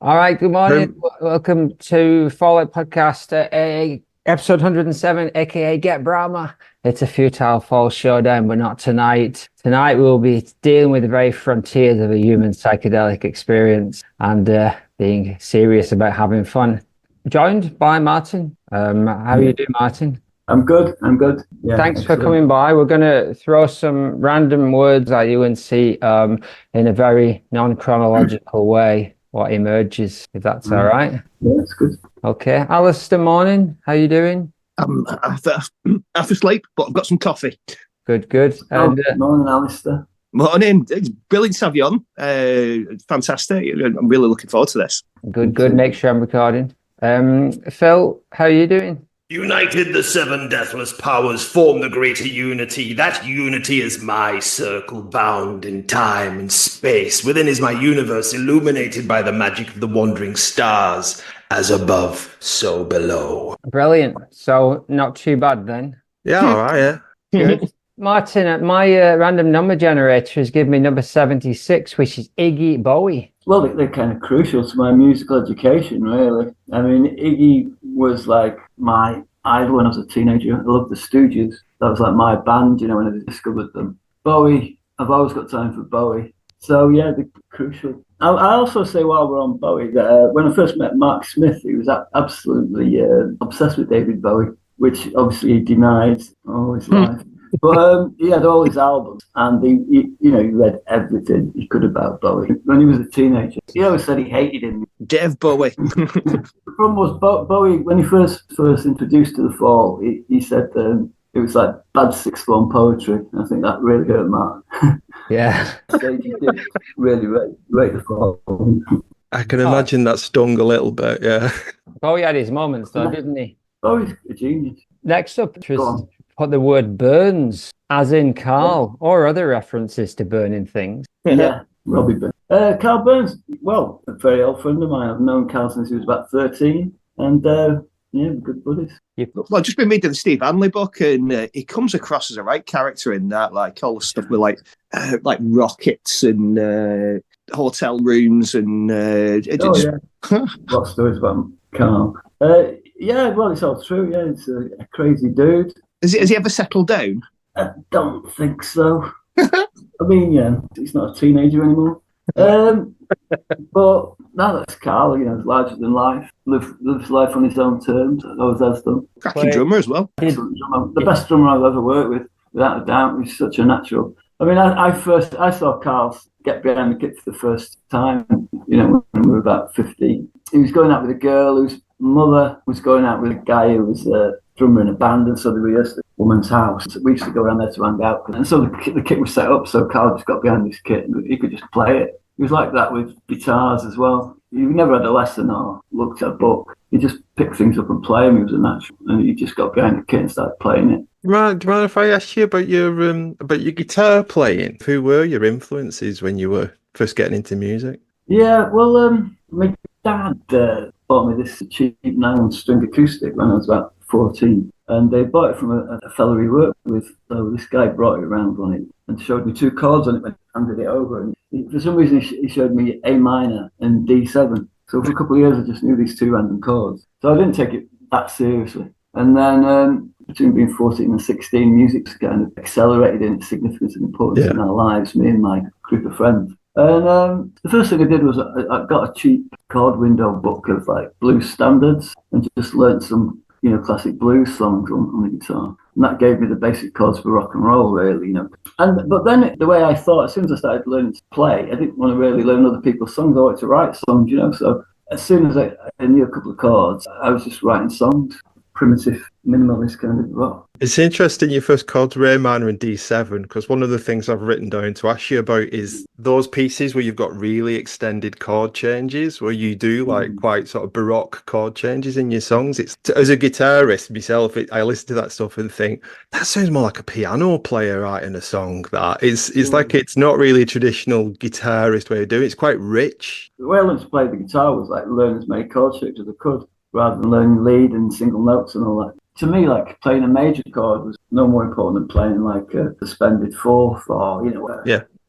All right, good morning. Um, Welcome to Fallout Podcast, episode 107, aka Get Bramah. It's a futile false showdown, but not tonight. Tonight we'll be dealing with the very frontiers of a human psychedelic experience and being serious about having fun. Joined by Martin. How are yeah, you doing, Martin? I'm good. I'm good. Yeah, Thanks for excellent. coming by. We're going to throw some random words at you and see in a very non-chronological way what emerges, if that's all right. Yeah, it's good. Okay. Alistair, morning. How you doing? I'm half asleep, but I've got some coffee. Good, good. Oh, And morning, Alistair. Morning. It's brilliant to have you on. Fantastic. I'm really looking forward to this. good, good. Make sure I'm recording. Phil, how are you doing? United, the seven deathless powers form the greater unity. That unity is my circle, bound in time and space. Within is my universe, illuminated by the magic of the wandering stars. As above, so below. Brilliant. So not too bad then. Yeah, all right, yeah. Good. Martin, my random number generator has given me number 76, which is Iggy Bowie. Well, they're kind of crucial to my musical education, really. I mean, Iggy was like my idol when I was a teenager. I loved the Stooges. That was like my band, when I discovered them. Bowie, I've always got time for Bowie. So, yeah, they're crucial. I also say while we're on Bowie that when I first met Mark Smith, he was absolutely obsessed with David Bowie, which obviously he denied all his life. But he had all his albums, and he read everything he could about Bowie. When he was a teenager, he always said he hated him. Dave Bowie. The problem was Bowie, when he first introduced to the F.A.L.L.O.U.T.P.O.D.C.A.S.T, he said it was like bad sixth form poetry. I think that really hurt Mark. Yeah. So he did really rate the F.A.L.L.O.U.T.P.O.D.C.A.S.T. I can imagine that stung a little bit, yeah. Bowie had his moments though, didn't he? Bowie's a genius. Next up Go was on. put the word burns, as in Carl, or other references to burning things. Yeah, Robbie Burns. Carl Burns, well, a very old friend of mine. I've known Carl since he was about 13, and we're good buddies. Well, I've just been reading the Steve Hanley book, and he comes across as a right character in that, like all the stuff with like rockets and hotel rooms and Lots of stories about Carl. Well, it's all true. Yeah, it's a crazy dude. Has he ever settled down? I don't think so. I mean, he's not a teenager anymore. But now that's Carl. He's larger than life. Lives life on his own terms. Always has done. Cracking drummer as well. Excellent drummer. The best drummer I've ever worked with, without a doubt. He's such a natural. I mean, I saw Carl get behind the kit for the first time, when we were about 15. He was going out with a girl whose mother was going out with a guy who was a drummer in a band, and so they rehearsed at a woman's house. We used to go around there to hang out. And so the kit was set up, so Carl just got behind this kit and he could just play it. He was like that with guitars as well. He never had a lesson or looked at a book. He just picked things up and played them. He was a natural. And he just got behind the kit and started playing it. Do you mind if I ask you about your guitar playing? Who were your influences when you were first getting into music? Yeah, well, my dad bought me this cheap nylon string acoustic when I was about 14. And they bought it from a fellow he worked with. So this guy brought it around on it and showed me two chords on it and handed it over. And for some reason, he showed me A minor and D7. So for a couple of years, I just knew these two random chords. So I didn't take it that seriously. And then between being 14 and 16, music's kind of accelerated in its significance and importance in our lives, me and my group of friends. And the first thing I did was I got a cheap chord window book of like blues standards and just learnt some classic blues songs on the guitar. And that gave me the basic chords for rock and roll, really, But then the way I thought, as soon as I started learning to play, I didn't want to really learn other people's songs. I wanted to write songs, So as soon as I knew a couple of chords, I was just writing songs. Primitive, minimalist kind of rock. It's interesting you first called Ray minor and D7, because one of the things I've written down to ask you about is those pieces where you've got really extended chord changes, where you do like quite sort of baroque chord changes in your songs. It's as a guitarist myself, I listen to that stuff and think that sounds more like a piano player writing a song. That it's like it's not really a traditional guitarist way of doing it. It's quite rich. The way I learned to play the guitar was like learn as many chord shapes as I could, rather than learning lead and single notes and all that. To me, like playing a major chord was no more important than playing like a suspended fourth or,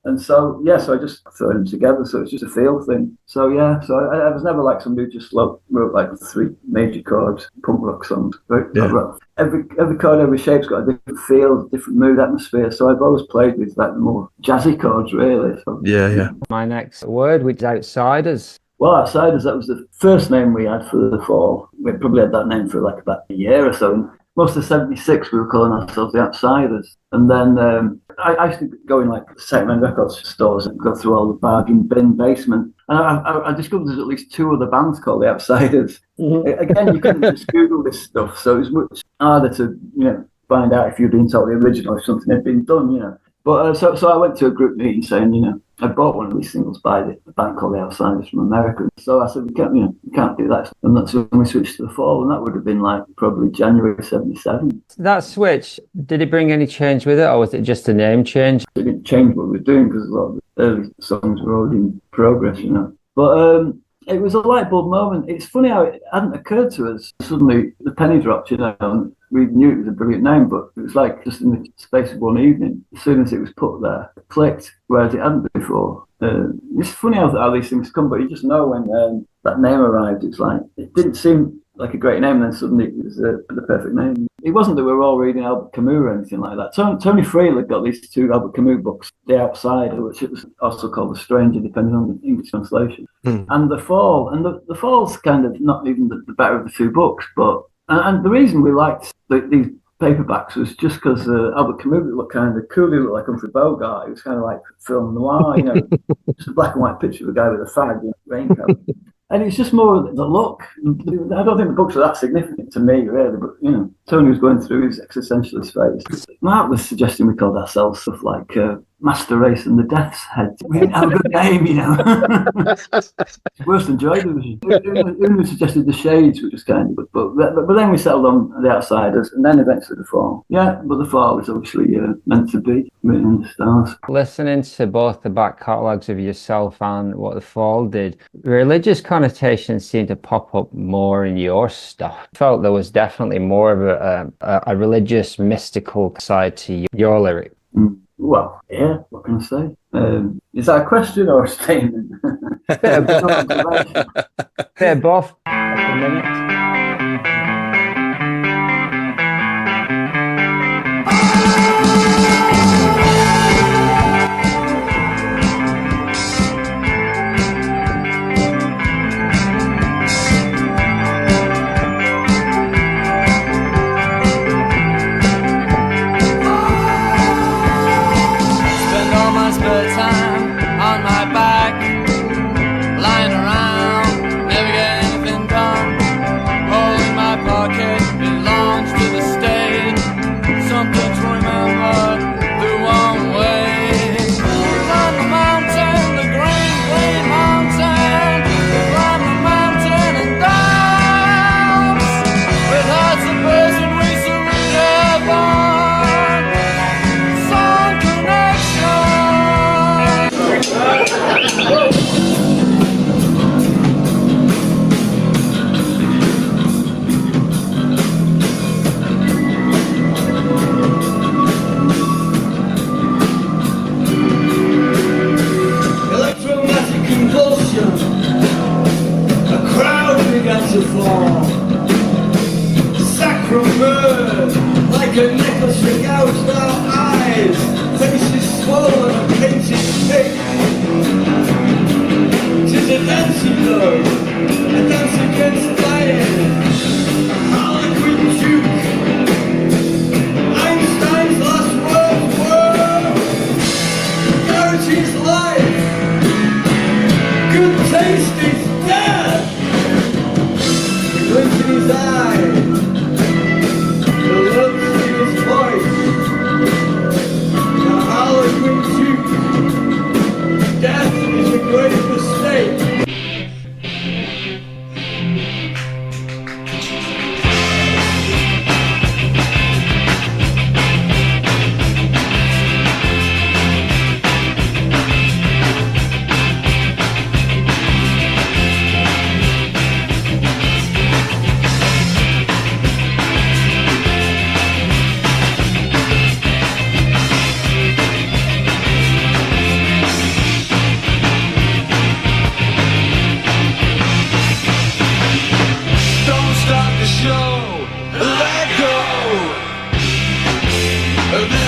And so, yeah, so I just threw them together. So it's just a feel thing. So, yeah, so I was never like somebody who just wrote like 3 major chords, punk rock songs. Every chord, every shape's got a different feel, different mood, atmosphere. So I've always played with like more jazzy chords, really. So, Yeah. My next word, which is outsiders. Well, Outsiders, that was the first name we had for the F.A.L.L.O.U.T.P.O.D.C.A.S.T. We probably had that name for like about a year or so. And most of '76, we were calling ourselves the Outsiders. And then I used to go in like second-hand record stores and go through all the bargain bin basement. And I discovered there's at least 2 other bands called the Outsiders. Again, you couldn't just Google this stuff, so it was much harder to find out if you'd been told the original, if something had been done, But so I went to a group meeting saying, I bought one of these singles by a band called the Outsiders from America. So I said, we can't do that. And that's when we switched to the F.A.L.L.O.U.T.P.O.D.C.A.S.T, and that would have been like probably January '77. That switch, did it bring any change with it, or was it just a name change? It didn't change what we were doing because a lot of the early songs were already in progress, But it was a light bulb moment. It's funny how it hadn't occurred to us. Suddenly the penny dropped, and we knew it was a brilliant name, but it was like just in the space of one evening, as soon as it was put there, it clicked, whereas it hadn't before. It's funny how these things come, but you just know when that name arrived. It's like, it didn't seem like a great name, and then suddenly it was the perfect name. It wasn't that we were all reading Albert Camus or anything like that. Tony Friel had got these 2 Albert Camus books, The Outsider, which it was also called The Stranger, depending on the English translation, and The F.A.L.L.O.U.T.P.O.D.C.A.S.T. And the F.A.L.L.O.U.T.P.O.D.C.A.S.T. is kind of not even the better of the 2 books, but and the reason we liked these paperbacks was just because Albert Camus looked kind of cool. He looked like Humphrey Bogart. He was kind of like film noir, just a black and white picture of a guy with a fag, raincoat. And it's just more the look. I don't think the books are that significant to me, really. But, Tony was going through his existentialist phase. Mark was suggesting we called ourselves stuff like Master Race and the Death's Head. We didn't have a good name, It's worse than Joy Division. Even suggested the Shades, which was kind of good. But then we settled on the Outsiders, and then eventually the F.A.L.L.O.U.T.P.O.D.C.A.S.T. Yeah, but the F.A.L.L.O.U.T.P.O.D.C.A.S.T. is obviously meant to be written in the stars. Listening to both the back catalogues of yourself and what the F.A.L.L.O.U.T.P.O.D.C.A.S.T. did, religious connotations seem to pop up more in your stuff. I felt there was definitely more of a religious, mystical side to your lyric. Well, yeah, what can I say? Is that a question or a statement? Bit of both. A minute.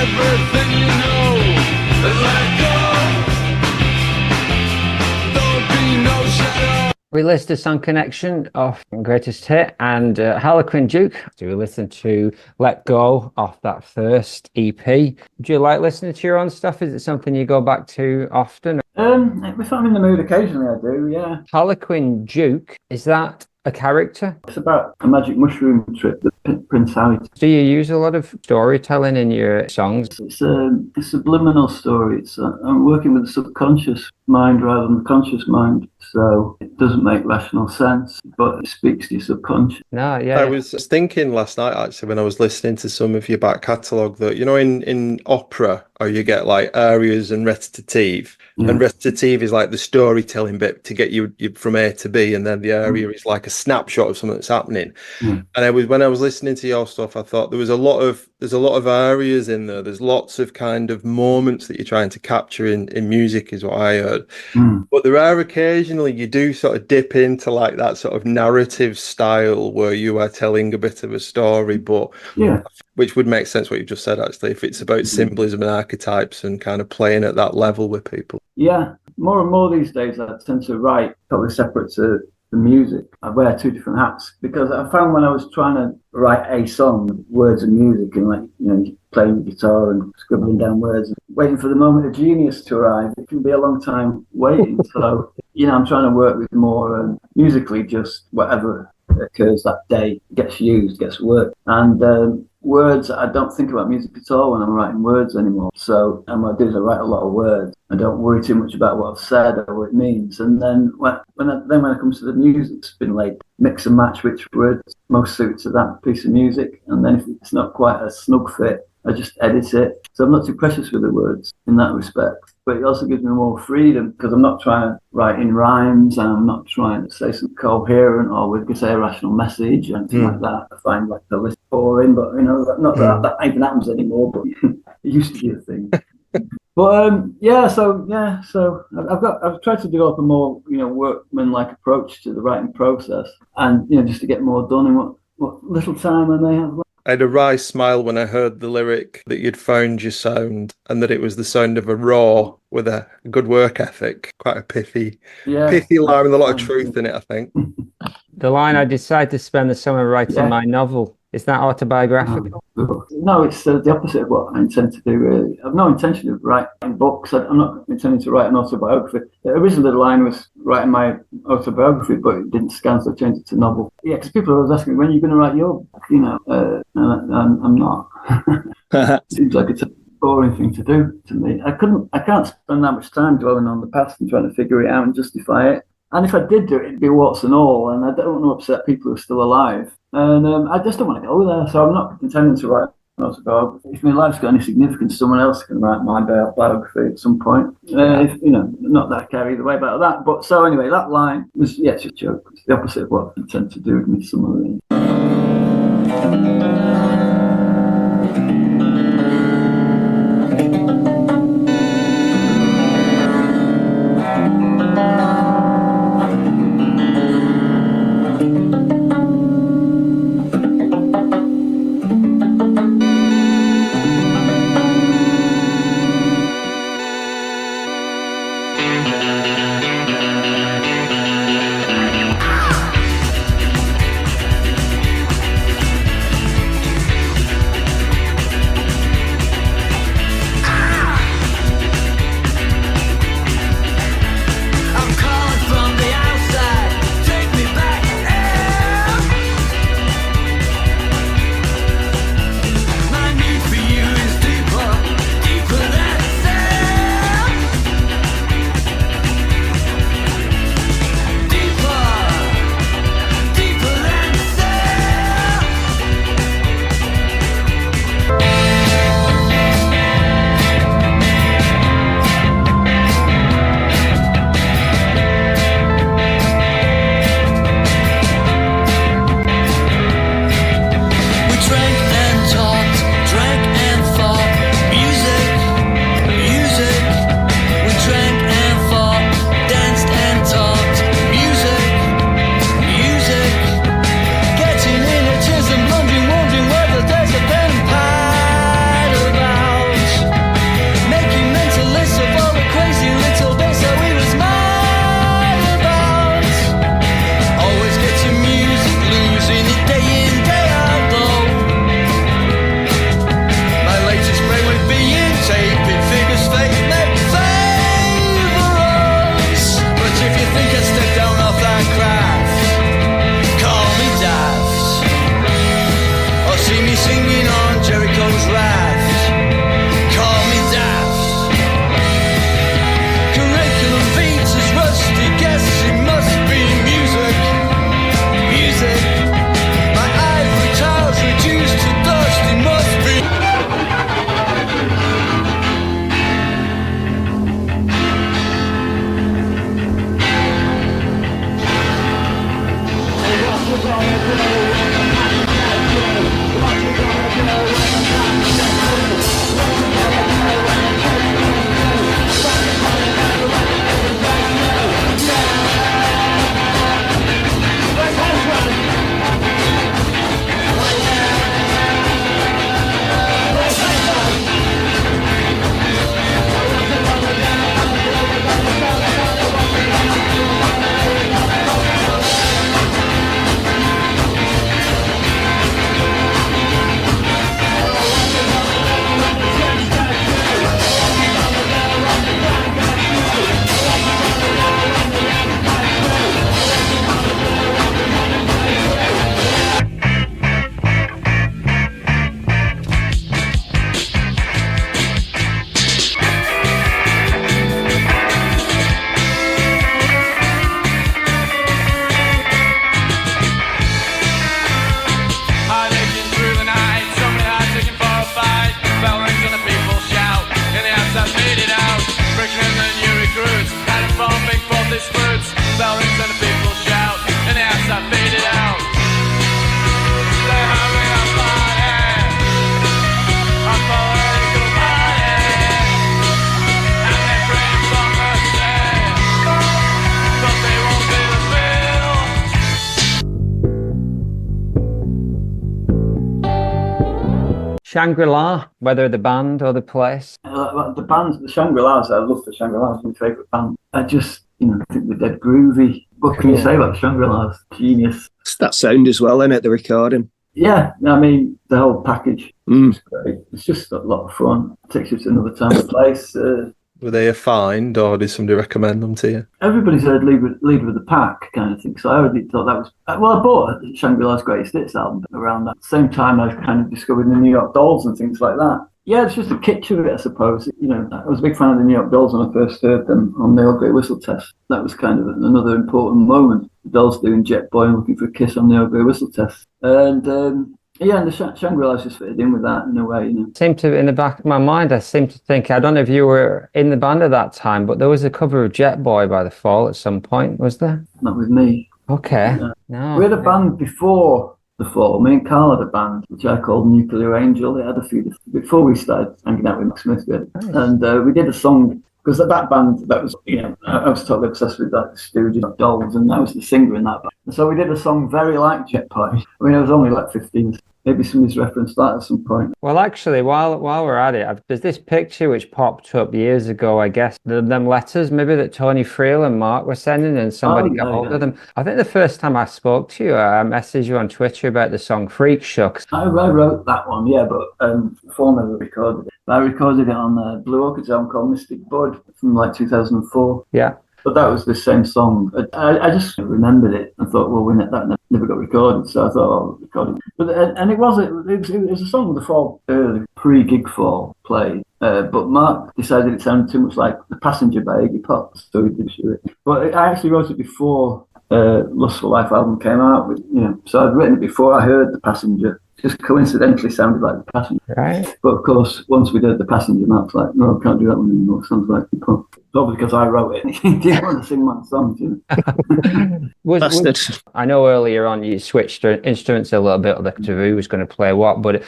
everything you know and let go. Don't be no shadow. We listed Song Connection off Greatest Hit and Harlequin Duke. Do we listen to Let Go off that first EP? Do you like listening to your own stuff? Is it something you go back to often? If I'm in the mood, occasionally I do, yeah. Harlequin Duke, is that a character? It's about a magic mushroom trip that Prince Harry. Do you use a lot of storytelling in your songs? It's a subliminal story. I'm working with the subconscious mind rather than the conscious mind, so it doesn't make rational sense, but it speaks to your subconscious. No, yeah. I was thinking last night, actually, when I was listening to some of your back catalogue, that, you know, in opera, or you get like arias and recitative, and recitative is like the storytelling bit to get you from A to B, and then the aria is like a snapshot of something that's happening. And when I was listening to your stuff, I thought there's a lot of arias in there. There's lots of kind of moments that you're trying to capture in music, is what I heard. But there are occasionally you do sort of dip into like that sort of narrative style where you are telling a bit of a story, but which would make sense what you've just said, actually, if it's about symbolism and archetypes and kind of playing at that level with people. Yeah, more and more these days I tend to write totally separate to the music. I wear two different hats because I found when I was trying to write a song, words and music, and like, you know, playing the guitar and scribbling down words and waiting for the moment of genius to arrive, it can be a long time waiting. So, you know, I'm trying to work with more musically, just whatever occurs that day gets used, gets worked. And words, I don't think about music at all when I'm writing words anymore. So what I do is I write a lot of words. I don't worry too much about what I've said or what it means. And then when it comes to the music, it's been like mix and match which words most suit to that piece of music. And then if it's not quite a snug fit, I just edit it. So I'm not too precious with the words in that respect. But it also gives me more freedom because I'm not trying to write in rhymes and I'm not trying to say something coherent or we say a rational message or anything like that. I find like the list boring, but you know, not that even happens anymore, but it used to be a thing. But so I've tried to develop a more, you know, workman-like approach to the writing process, and you know, just to get more done in what little time I may have left. I had a wry smile when I heard the lyric that you'd found your sound and that it was the sound of a raw with a good work ethic. Quite a pithy line with a lot of truth in it, I think. The line, I decided to spend the summer writing my novel. Is that autobiographical? No, it's the opposite of what I intend to do, really. I've no intention of writing books. I'm not intending to write an autobiography. Originally, the line was writing my autobiography, but it didn't scan, so I changed it to novel. Yeah, because people are always asking me, when are you going to write your book? You know, I'm not. Seems like it's a boring thing to do to me. I can't spend that much time dwelling on the past and trying to figure it out and justify it. And if I did do it, it'd be warts and all, and I don't want to upset people who are still alive. And I just don't want to go there, so I'm not intending to write an autobiography. If my life's got any significance, someone else can write my biography at some point. If, you know, not that I care either way about that. But so anyway, that line was, it's a joke. It's the opposite of what I intend to do with Midsummer. Shangri-La, whether the band or the place? The bands, the Shangri-Las, I love the Shangri-Las, my favourite band. I just, I think they're dead groovy. What can you say about the Shangri-Las? Genius. It's that sound as well, isn't it? The recording. Yeah, I mean, the whole package is great. It's just a lot of fun. It takes you to another time and place. Were they a find, or did somebody recommend them to you? Everybody's heard Leader of the Pack kind of thing, so I already thought that was... Well, I bought Shangri-La's Greatest Hits album around that same time I kind of discovered the New York Dolls and things like that. Yeah, it's just a kitsch of it, I suppose. I was a big fan of the New York Dolls when I first heard them on the Old Grey Whistle Test. That was kind of another important moment. The Dolls doing Jet Boy and Looking for a Kiss on the Old Grey Whistle Test. And the Shangri-La's just fitted in with that in a way, Seemed to, in the back of my mind, I seem to think, I don't know if you were in the band at that time, but there was a cover of Jet Boy by the Fall at some point, was there? Not with me. Okay. No. We had a band before the Fall. Me and Carl had a band, which I called Nuclear Angel. They had a few before we started hanging out with Max Smith. Nice. And we did a song, because that band, that was, I was totally obsessed with that Stooges, Dolls, and I was the singer in that band. And so we did a song very like Jet Boy. I mean, I was only like 15. Maybe somebody's referenced that at some point. Well, actually, while we're at it, there's this picture which popped up years ago, I guess, them letters maybe that Tony Friel and Mark were sending, and somebody got hold of them. I think the first time I spoke to you, I messaged you on Twitter about the song Freak Shook. I wrote that one, yeah, but before I recorded it. I recorded it on the Blue Orchid's album called Mystic Bud from like 2004. Yeah. But that was the same song. I just remembered it and thought, well, that never got recorded, so I thought, I'll record it. But it was a song the Fall early pre-gig Fall played. But Mark decided it sounded too much like The Passenger by Iggy Pop, so he did shoot it. But I actually wrote it before Lustful Life album came out. So I'd written it before I heard The Passenger. Just coincidentally sounded like The Passenger. Right. But of course, once we did The Passenger, Mark's like, no, I can't do that one anymore. It sounds like pop. Probably because I wrote it. He didn't want to sing my songs, Bastard. I know earlier on you switched instruments a little bit, like who was going to play what, but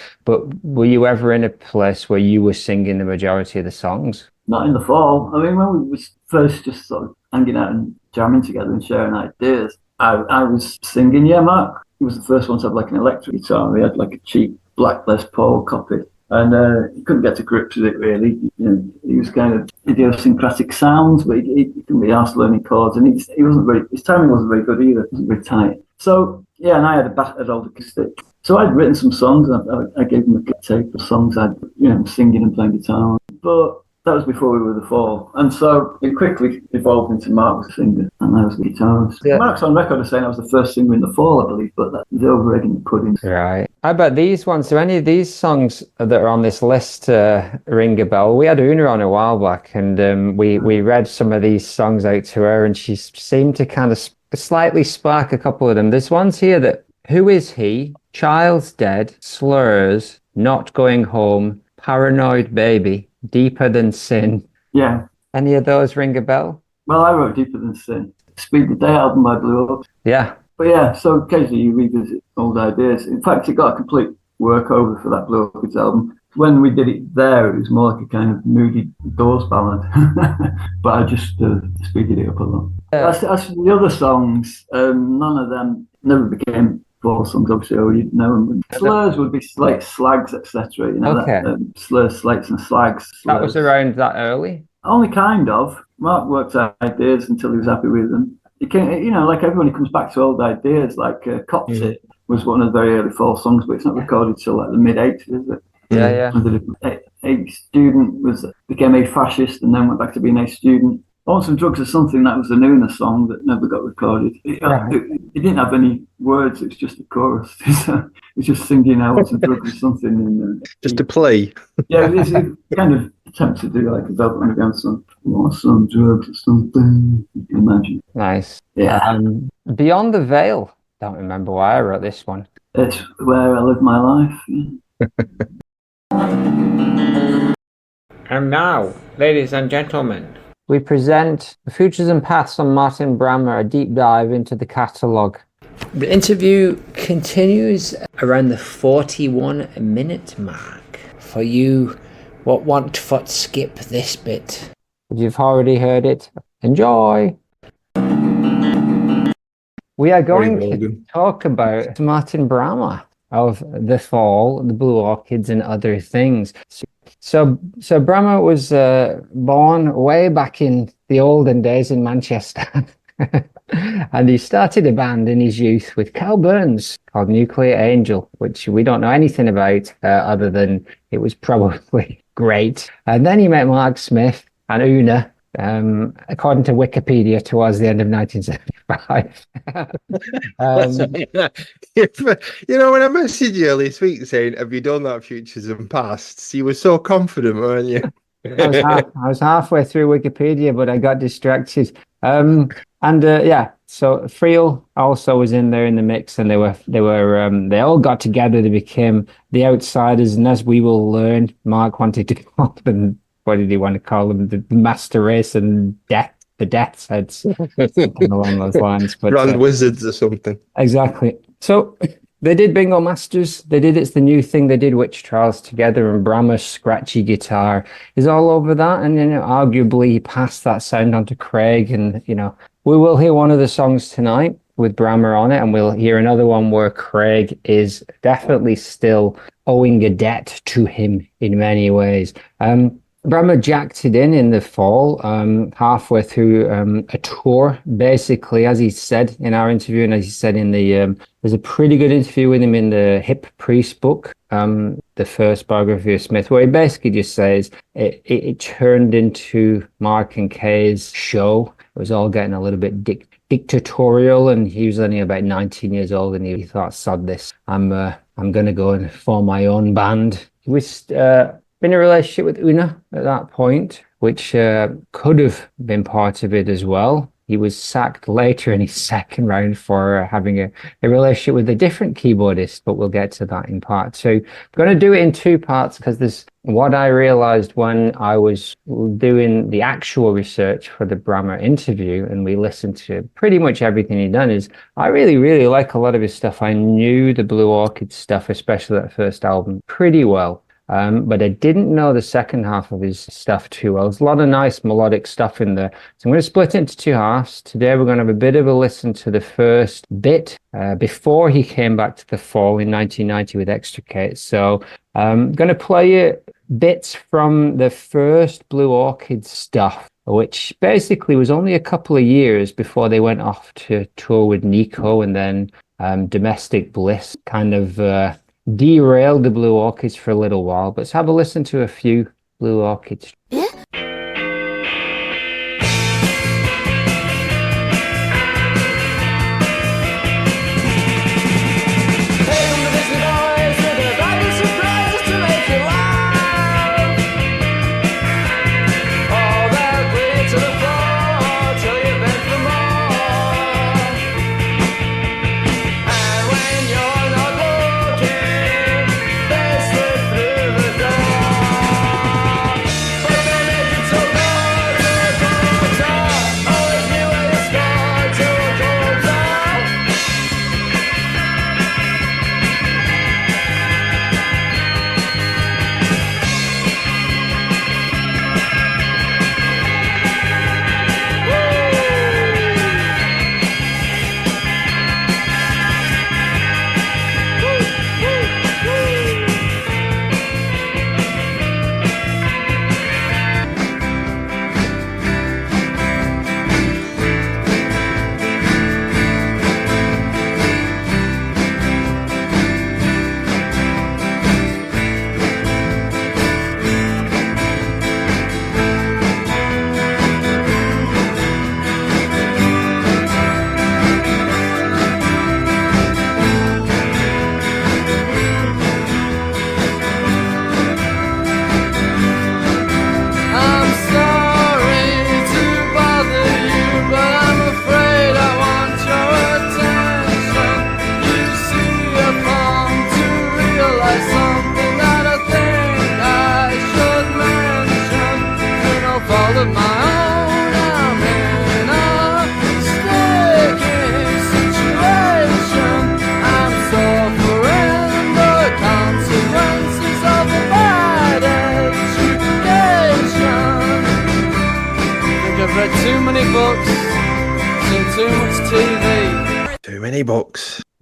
were you ever in a place where you were singing the majority of the songs? Not in the Fall. I mean, when we was first just sort of hanging out and jamming together and sharing ideas, I was singing. Yeah, Mark, he was the first one to have like an electric guitar. He had like a cheap black Les Paul copy. And he couldn't get to grips with it, really. He was kind of idiosyncratic sounds, but he couldn't be asked learning chords. And he wasn't very, his timing wasn't very good either. It wasn't very tight. So, yeah, and I had an old acoustic. So I'd written some songs. I gave him a tape of songs I'd, singing and playing guitar on. But that was before we were the Fall. And so it quickly evolved into Mark was the singer and I was the guitarist. Yeah. Mark's on record as saying I was the first singer in the Fall, I believe, but that was over egging the pudding. Right. How about these ones? Do any of these songs that are on this list ring a bell? We had Una on a while back and we read some of these songs out to her and she seemed to kind of slightly spark a couple of them. There's ones here that, Who Is He? Child's Dead, Slurs, Not Going Home, Paranoid Baby, Deeper Than Sin. Yeah. Any of those ring a bell? Well, I wrote Deeper Than Sin. Speed the Day album by Blue Up. Yeah. But yeah, so occasionally you revisit old ideas. In fact, it got a complete workover for that Blue Orchids album. When we did it there, it was more like a kind of moody Doors ballad. But I just speeded it up a lot. As for the other songs, none of them never became Fall songs, obviously, or you'd know them. Slurs would be like slags, etc. Okay. Slurs, slates, and slags. Slurs. That was around that early? Only kind of. Mark worked out ideas until he was happy with them. He came, like everyone, he comes back to old ideas. Like Cops It was one of the very early Fall songs, but it's not recorded till like the mid-80s, is it? Yeah. A student became a fascist and then went back to being a student. I Want Some Drugs or Something, that was a Nuna song that never got recorded. It didn't have any words, it was just a chorus. It was just singing I Want Some Drugs or Something. And, just a play. Yeah, it's kind of attempt to do like a Velvet Underground song. Want some drugs or something, you can imagine. Nice. Yeah. Beyond the Veil. Don't remember why I wrote this one. It's where I live my life. Yeah. And now, ladies and gentlemen, we present The Futures and Paths on Martin Bramah, a deep dive into the catalogue. The interview continues around the 41-minute mark. For you what want to skip this bit, but you've already heard it, enjoy! We are going to talk about Martin Bramah. of the Fall, the Blue Orchids, and other things. So Bramah was born way back in the olden days in Manchester. And he started a band in his youth with Carl Burns called Nuclear Angel, which we don't know anything about other than it was probably great. And then he met Mark Smith and Una, according to Wikipedia, towards the end of 1975. When I messaged you earlier this week saying, "Have you done that Futures and Pasts?" You were so confident, weren't you? I was halfway through Wikipedia, but I got distracted. So Friel also was in there in the mix, and they all got together to become the Outsiders. And as we will learn, Mark wanted to call them, what did he want to call them? The Master Race and the Death's Heads, something along those lines. But Grand Wizards or something. Exactly. So they did Bingo Masters. They did It's the New Thing. They did Witch Trials together, and Bramah's scratchy guitar is all over that. And arguably he passed that sound on to Craig. And we will hear one of the songs tonight with Bramah on it, and we'll hear another one where Craig is definitely still owing a debt to him in many ways. Bramah jacked it in the fall, halfway through a tour, basically, as he said in our interview, and as he said in there's a pretty good interview with him in the Hip Priest book, the first biography of Smith, where he basically just says it turned into Mark and Kay's show. It was all getting a little bit dictatorial, and he was only about 19 years old, and he thought, sod this, I'm going to go and form my own band. He was in a relationship with Una at that point, which could have been part of it as well. He was sacked later in his second round for having a relationship with a different keyboardist, but we'll get to that in part two. I'm going to do it in two parts because there's what I realized when I was doing the actual research for the Bramah interview, and we listened to pretty much everything he'd done, is I really, really like a lot of his stuff. I knew the Blue Orchid stuff, especially that first album, pretty well. But I didn't know the second half of his stuff too well. There's a lot of nice melodic stuff in there. So I'm going to split it into two halves. Today we're going to have a bit of a listen to the first bit before he came back to the Fall in 1990 with Extricate. So I'm going to play you bits from the first Blue Orchid stuff, which basically was only a couple of years before they went off to tour with Nico, and then Domestic Bliss kind of derailed the Blue Orchids for a little while. But let's have a listen to a few Blue Orchids. Yeah.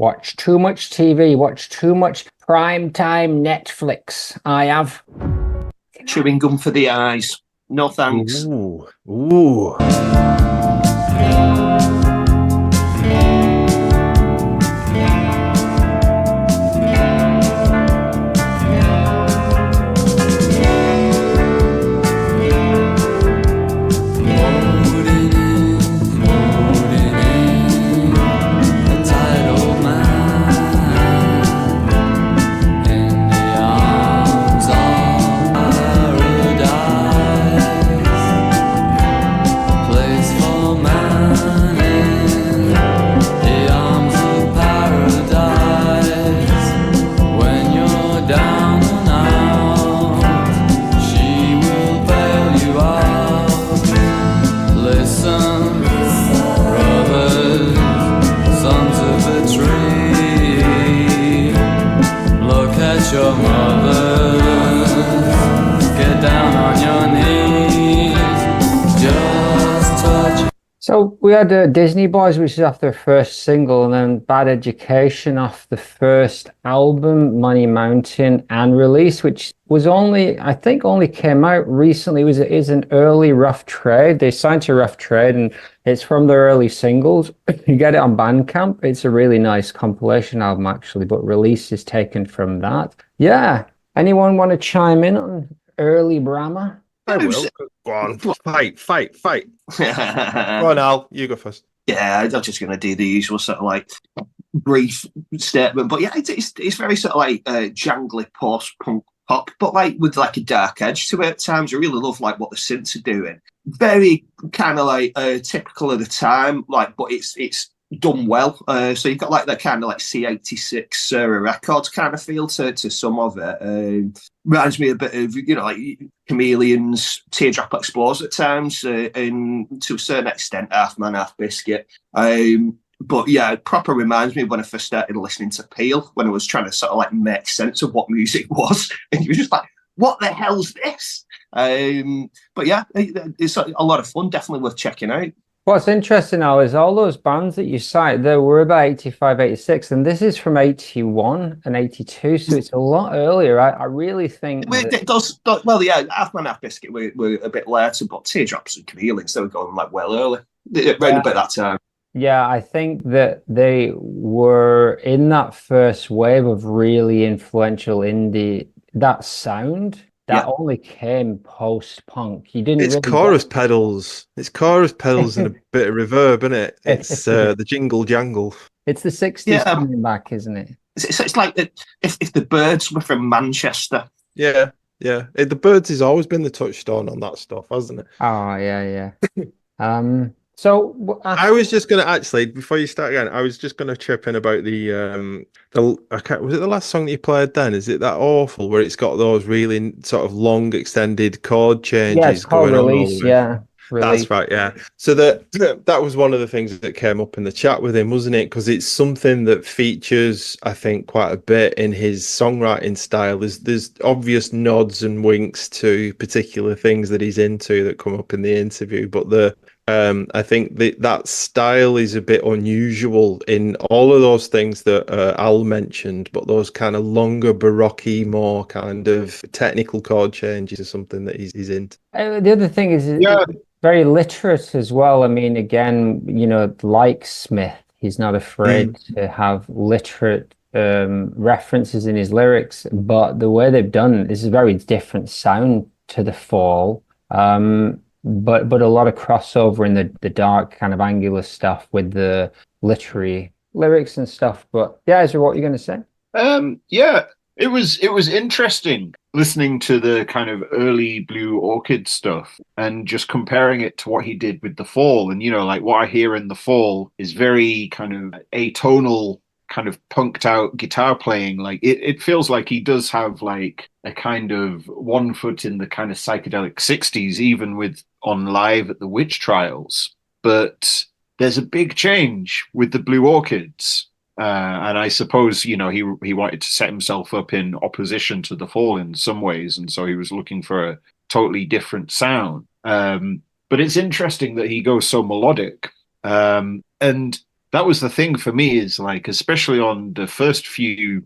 Watch too much TV, watch too much prime time Netflix. I have. Chewing gum for the eyes. No thanks. Ooh. Your mothers, get down on your knees, just touch. So we had Disney Boys, which is off their first single, and then Bad Education off the first album, Money Mountain, and Release, which was I think only came out recently. It is an early Rough Trade. They signed to Rough Trade, and it's from their early singles. You get it on Bandcamp. It's a really nice compilation album, actually, but Release is taken from that. Yeah. Anyone want to chime in on early Bramah? I will. Go on. Fight. Go on, Al. You go first. Yeah, I'm just going to do the usual sort of like brief statement. But yeah, it's very sort of like jangly post-punk pop, but like with like a dark edge to it at times. I really love like what the synths are doing. Very kind of like typical of the time, like, but it's done well. So you've got like that kind of like C86 Sarah Records kind of feel to some of it. Reminds me a bit of, you know, like Chameleons, Teardrop Explores at times, and to a certain extent, Half Man, Half Biscuit. But yeah, it proper reminds me of when I first started listening to Peel, when I was trying to sort of like make sense of what music was. And you were just like, what the hell's this? But yeah, it's a lot of fun, definitely worth checking out. What's interesting now is all those bands that you cite, they were about 85, 86, and this is from 81 and 82, so it's a lot earlier. I really think well, yeah, Half Man, Half Biscuit were a bit later, but Teardrops and Chameleons, they were going like well early, around about that time. Yeah, I think that they were in that first wave of really influential indie, that sound. That only came post-punk. You didn't. It's really chorus pedals. It's chorus pedals and a bit of reverb, isn't it? It's the jingle jangle. It's the 60s coming back, isn't it? It's like if the Birds were from Manchester. Yeah. The Birds has always been the touchstone on that stuff, hasn't it? Oh, yeah. So I was just going to actually, before you start again, I was just going to chip in about was it the last song that you played then? Is it that awful where it's got those really sort of long extended chord changes? Yeah, it's called Release. Yeah. Release. That's right. Yeah. So that was one of the things that came up in the chat with him, wasn't it? Because it's something that features, I think, quite a bit in his songwriting style. There's obvious nods and winks to particular things that he's into that come up in the interview, but I think that style is a bit unusual in all of those things that Al mentioned, but those kind of longer baroque, more kind of technical chord changes are something that he's into. The other thing is very literate as well. I mean, again, you know, like Smith, he's not afraid to have literate references in his lyrics, but the way they've done this is a very different sound to the Fall. But a lot of crossover in the dark kind of angular stuff with the literary lyrics and stuff. But yeah, is there what you're going to say? Yeah, it was interesting listening to the kind of early Blue Orchid stuff and just comparing it to what he did with the Fall. And, you know, like what I hear in the Fall is very kind of atonal, kind of punked out guitar playing. Like it feels like he does have like a kind of one foot in the kind of psychedelic 60s, even with on Live at the Witch Trials. But there's a big change with the Blue Orchids. And I suppose, you know, he wanted to set himself up in opposition to the Fall in some ways. And so he was looking for a totally different sound. But it's interesting that he goes so melodic. And that was the thing for me, is like, especially on the first few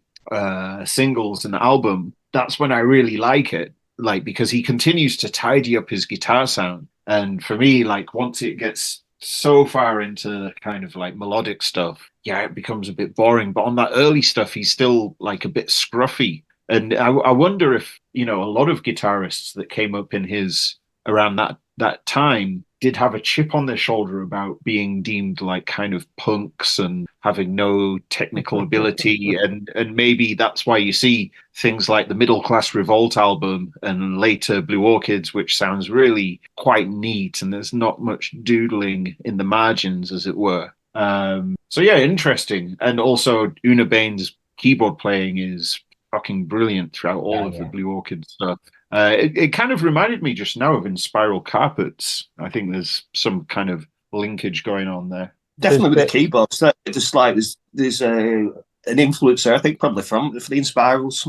singles and album, that's when I really like it, like, because he continues to tidy up his guitar sound. And for me, like, once it gets so far into kind of like melodic stuff, yeah, it becomes a bit boring. But on that early stuff, he's still like a bit scruffy. And I wonder if, you know, a lot of guitarists that came up in his around that time did have a chip on their shoulder about being deemed like kind of punks and having no technical ability. And maybe that's why you see things like the Middle Class Revolt album and later Blue Orchids, which sounds really quite neat, and there's not much doodling in the margins, as it were. So yeah, interesting. And also Una Bain's keyboard playing is fucking brilliant throughout all of the Blue Orchid stuff. It kind of reminded me just now of In Spiral Carpets. I think there's some kind of linkage going on there. Definitely with the keyboards. Just like there's an influence there, I think, probably from the Inspirals.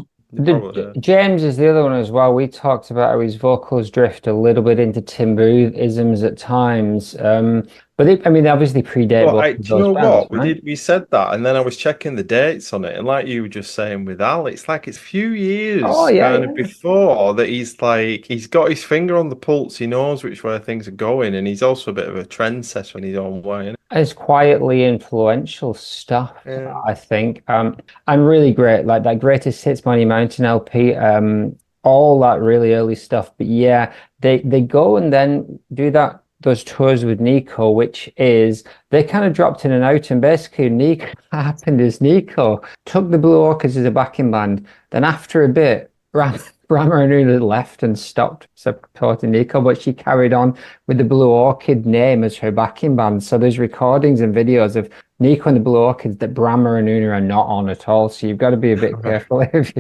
James is the other one as well. We talked about how his vocals drift a little bit into Tim Booth-isms at times. But I mean, they obviously predate. Do you know what? Right? We said that, and then I was checking the dates on it, and like you were just saying with Al, it's like it's a few years before that he's got his finger on the pulse. He knows which way things are going, and he's also a bit of a trendsetter in his own way. It's quietly influential stuff, I think. And really great, like that Greatest Hits Money Mountain LP, all that really early stuff. But yeah, they go and then do those tours with Nico, which is they kind of dropped in and out, and basically Nico happened is Nico took the Blue Orchids as a backing band. Then after a bit, Bramah and Una left and stopped supporting Nico, but she carried on with the Blue Orchid name as her backing band. So there's recordings and videos of Nico and the Blue Orchids that Bramah and Una are not on at all. So you've got to be a bit careful if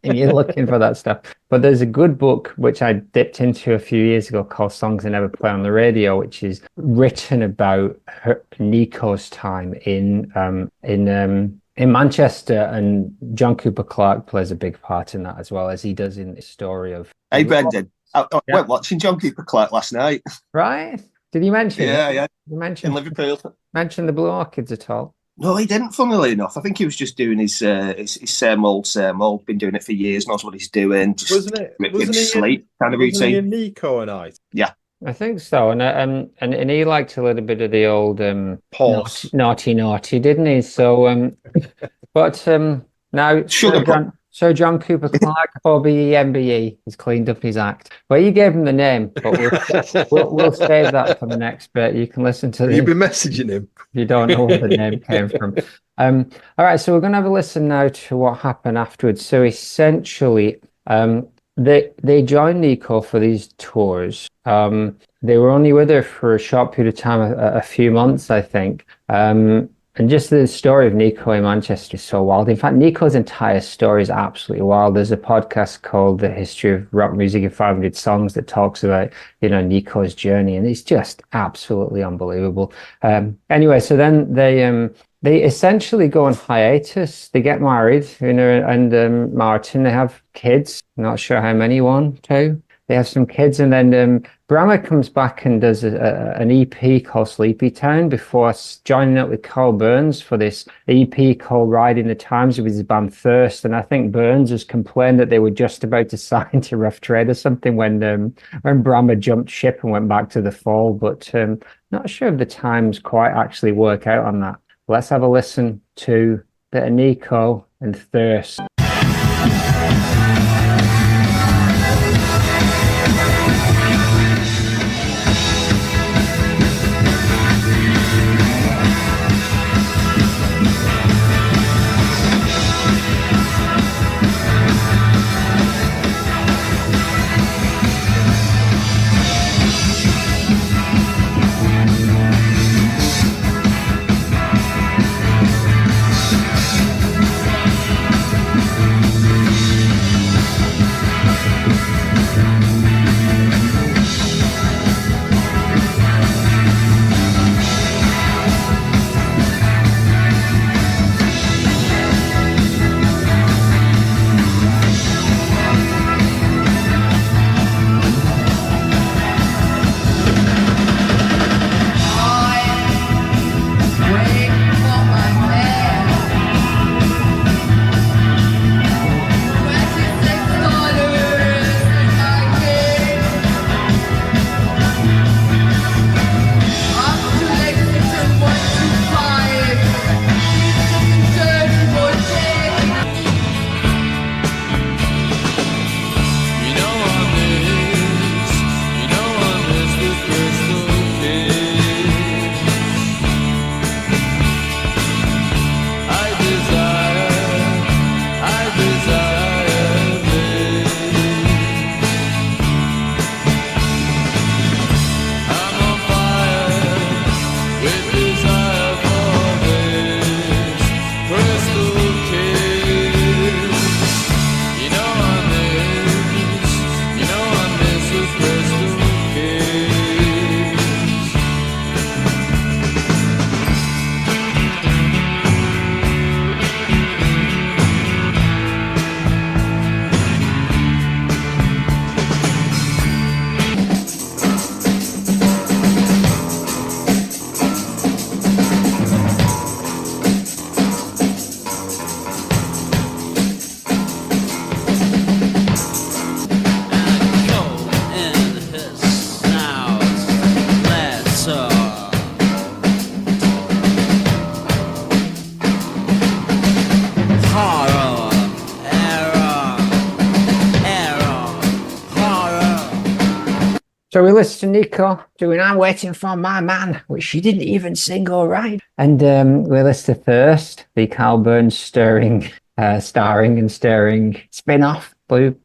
you're looking for that stuff. But there's a good book which I dipped into a few years ago called Songs I Never Play on the Radio, which is written about Nico's time in Manchester, and John Cooper Clarke plays a big part in that, as well as he does in the story of. Hey, Brendan, I went watching John Cooper Clarke last night. Right? Did you mention? Yeah. You mentioned in Liverpool. Mention the Blue Orchids at all? No, he didn't. Funnily enough, I think he was just doing his same old. Been doing it for years. Knows what he's doing. Just wasn't he sleep kind of routine? Wasn't he Nico and I? Yeah. I think so, and he liked a little bit of the old naughty, didn't he? So, but now Sir John Cooper Clarke, OBE, he's cleaned up his act. Well, you gave him the name, but we'll save that for the next bit. You can listen to. You've been messaging him. You don't know where the name came from. All right, so we're going to have a listen now to what happened afterwards. So essentially, They joined Nico for these tours. They were only with her for a short period of time, a few months, I think. And just the story of Nico in Manchester is so wild. In fact, Nico's entire story is absolutely wild. There's a podcast called The History of Rock Music in 500 Songs that talks about, Nico's journey, and it's just absolutely unbelievable. Anyway, so then they essentially go on hiatus. They get married, and Martin. They have kids. Not sure how many. 1, 2. They have some kids, and then Bramah comes back and does an EP called Sleepy Town before joining up with Carl Burns for this EP called Riding the Times with his band Thirst. And I think Burns has complained that they were just about to sign to Rough Trade or something when Bramah jumped ship and went back to the Fall. But not sure if the times quite actually work out on that. Let's have a listen to a bit of Nico and Thirst. So we listen to Nico doing I'm Waiting for My Man, which she didn't even sing all right. And we listen to Thirst, the Carl Burns starring and stirring spin-off, Blue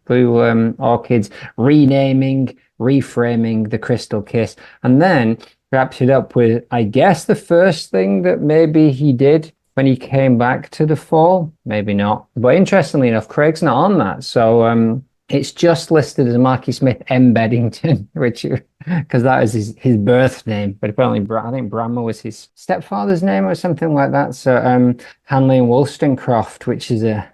Orchids, renaming, reframing the Crystal Kiss. And then wraps it up with, I guess, the first thing that maybe he did when he came back to the Fall. Maybe not. But interestingly enough, Craig's not on that. So it's just listed as Marky Smith M. Beddington, which, because that is his birth name. But apparently, I think Bramah was his stepfather's name or something like that. So Hanley and Wollstonecraft, which is a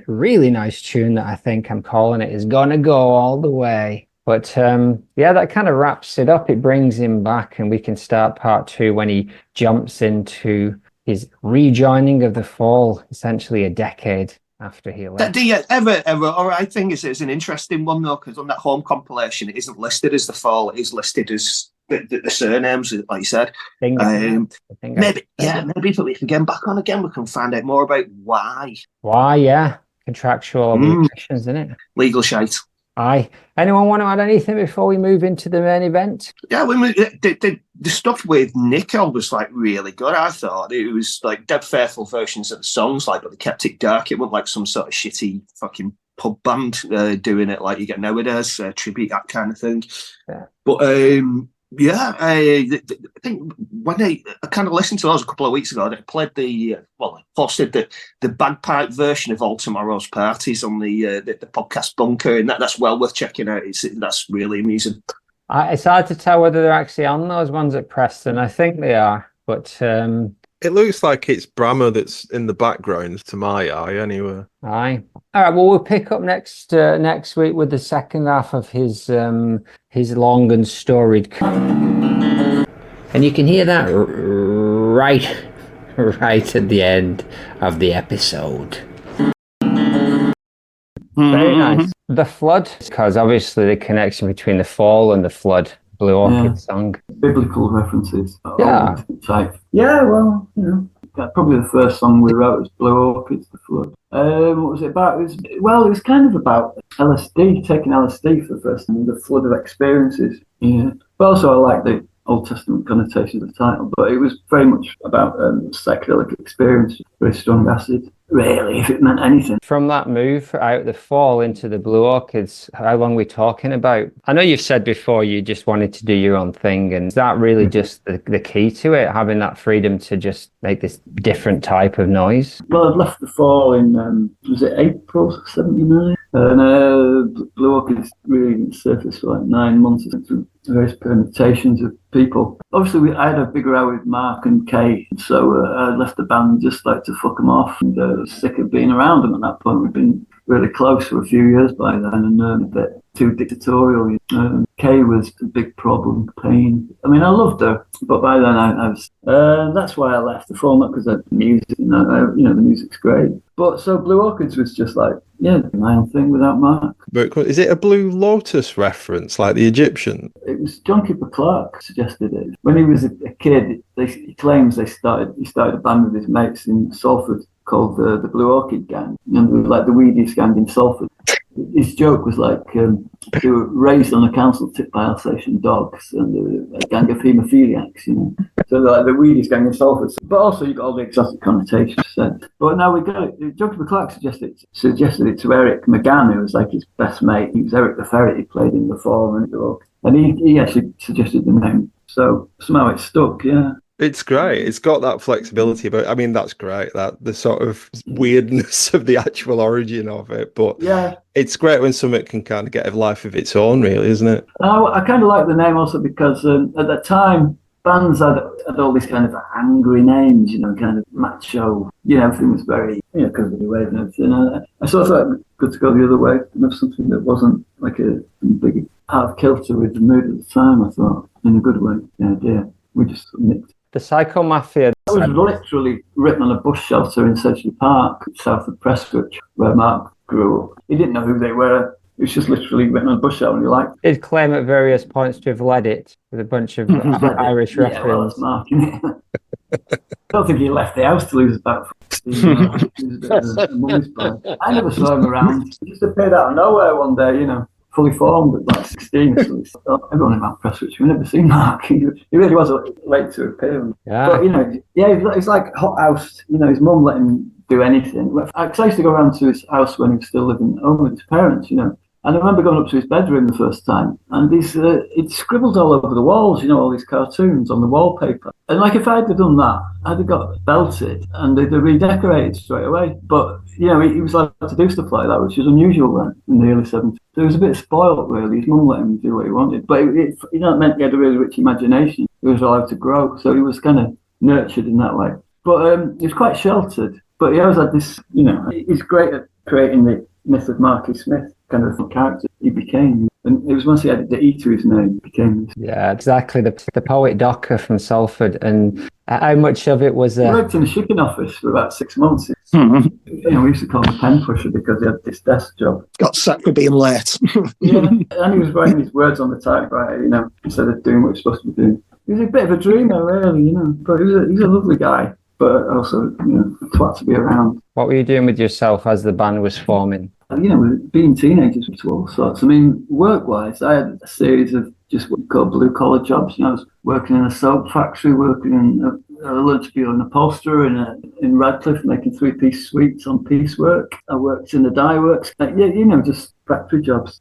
really nice tune that I think I'm calling it, is Gonna Go All the Way. But yeah, that kind of wraps it up. It brings him back, and we can start part 2 when he jumps into his rejoining of the Fall, essentially a decade after he left. I think it's an interesting one though, because on that home compilation, it isn't listed as the Fall; it is listed as the surnames, like you said. Maybe if we can get back on again, we can find out more about why. Why, yeah, contractual obligations, isn't it? Legal shite. Aye. Anyone want to add anything before we move into the main event? Yeah, the stuff with Nico was like really good. I thought it was like dead faithful versions of the songs, like, but they kept it dark. It wasn't like some sort of shitty fucking pub band doing it like you get nowadays, tribute, that kind of thing. Yeah. But I think when I kind of listened to those a couple of weeks ago, they played posted the bagpipe version of All Tomorrow's Parties on the podcast Bunker, and that's well worth checking out. That's really amusing. It's hard to tell whether they're actually on those ones at Preston. I think they are, but it looks like it's Bramah that's in the background to my eye, anyway. Aye. All right. Well, we'll pick up next week with the second half of his long and storied. And you can hear that right at the end of the episode. Very nice. The Flood, because obviously the connection between the Fall and the Flood. Blue Orchid song. Biblical references. Yeah. Yeah, well, probably the first song we wrote was Blue Orchids, The Flood. What was it about? It was kind of about LSD, taking LSD for the first time, the flood of experiences. Yeah. But also I like the Old Testament connotations of the title, but it was very much about psychedelic experience, very strong acid. Really, if it meant anything. From that move out the Fall into the Blue Orchids, how long are we talking about? I know you've said before you just wanted to do your own thing, and is that really just the key to it, having that freedom to just make this different type of noise? Well, I'd left the Fall in, was it April 79? And Blue Orchids really surfaced for like 9 months, through various permutations of people. Obviously, I had a big row with Mark and Kay, so I left the band just like to fuck them off, and was sick of being around them at that point. We'd been really close for a few years by then, and a bit too dictatorial. Kay was a big problem, pain. I mean, I loved her, but by then I was. That's why I left the Fall, not because of the music. The music's great. But so Blue Orchids was just like, my own thing without Mark. But is it a Blue Lotus reference, like the Egyptian? It was John Cooper Clarke suggested it. When he was a kid, he claims he started a band with his mates in Salford called the Blue Orchid Gang. And it was like the weediest gang in Salford. His joke was like, they were raised on a council tip by Alsatian dogs and a gang of haemophiliacs, So like the weediest gang in Salford. But also you've got all the exotic connotations said. But now we got it. John Cooper Clarke suggested it to Eric McGann, who was like his best mate. He was Eric the Ferret. He played in the Fall and he actually suggested the name. So somehow it stuck, yeah. It's great. It's got that flexibility, but I mean, that's great, that the sort of weirdness of the actual origin of it. But yeah, it's great when something can kind of get a life of its own, really, isn't it? I kind of like the name also because at that time, bands had all these kind of angry names, kind of macho, everything was very, because of the way and everything. I sort of thought it was good to go the other way and have something that wasn't like a big out of kilter with the mood at the time, I thought, in a good way. The idea, we just nicked. The Psycho Mafia. That was literally written on a bush shelter in Sedgley Park, south of Prestwich, where Mark grew up. He didn't know who they were. It was just literally written on a bush shelter, and he liked it. He'd claim at various points to have led it with a bunch of Irish references. Yeah, well, that's Mark, isn't it? I don't think he left the house till he was about 15. He was a mummy's boy. I never saw him around. He just appeared out of nowhere one day, fully formed at like 16. So everyone in my press, which we've never seen Mark. He really was late to appear. Yeah. But, you know, yeah, he's like hothouse. You know, his mum let him do anything. Because I used to go around to his house when he was still living at home with his parents, you know. And I remember going up to his bedroom the first time, and he'd scribbled all over the walls, you know, all these cartoons on the wallpaper. And like, if I'd have done that, I'd have got belted and they'd have redecorated straight away. But, you know, he was allowed to do stuff like that, which was unusual then in the early 70s. So he was a bit spoiled, really. His mum let him do what he wanted. But it meant he had a really rich imagination. He was allowed to grow. So he was kind of nurtured in that way. But he was quite sheltered. But he always had this, you know, he's great at creating the myth of Marky Smith kind of character he became. And it was once he added the E to his name, he became this. Yeah, exactly. The poet Docker from Salford. And how much of it was... He worked in a shipping office for about 6 months. You know, we used to call him a pen pusher because he had this desk job. Got sacked for being late. Yeah, and he was writing his words on the typewriter, you know, instead of doing what he was supposed to be doing. He was a bit of a dreamer, really, you know, but he's a lovely guy, but also, you know, a twat to be around. What were you doing with yourself as the band was forming? You know, being teenagers to all sorts. I mean, work-wise, I had a series of just what you call blue-collar jobs. You know, I was working in a soap factory, working in I learned to be an upholsterer in Radcliffe, making 3-piece suites on piecework. I worked in the dye works. Yeah, you know, just factory jobs.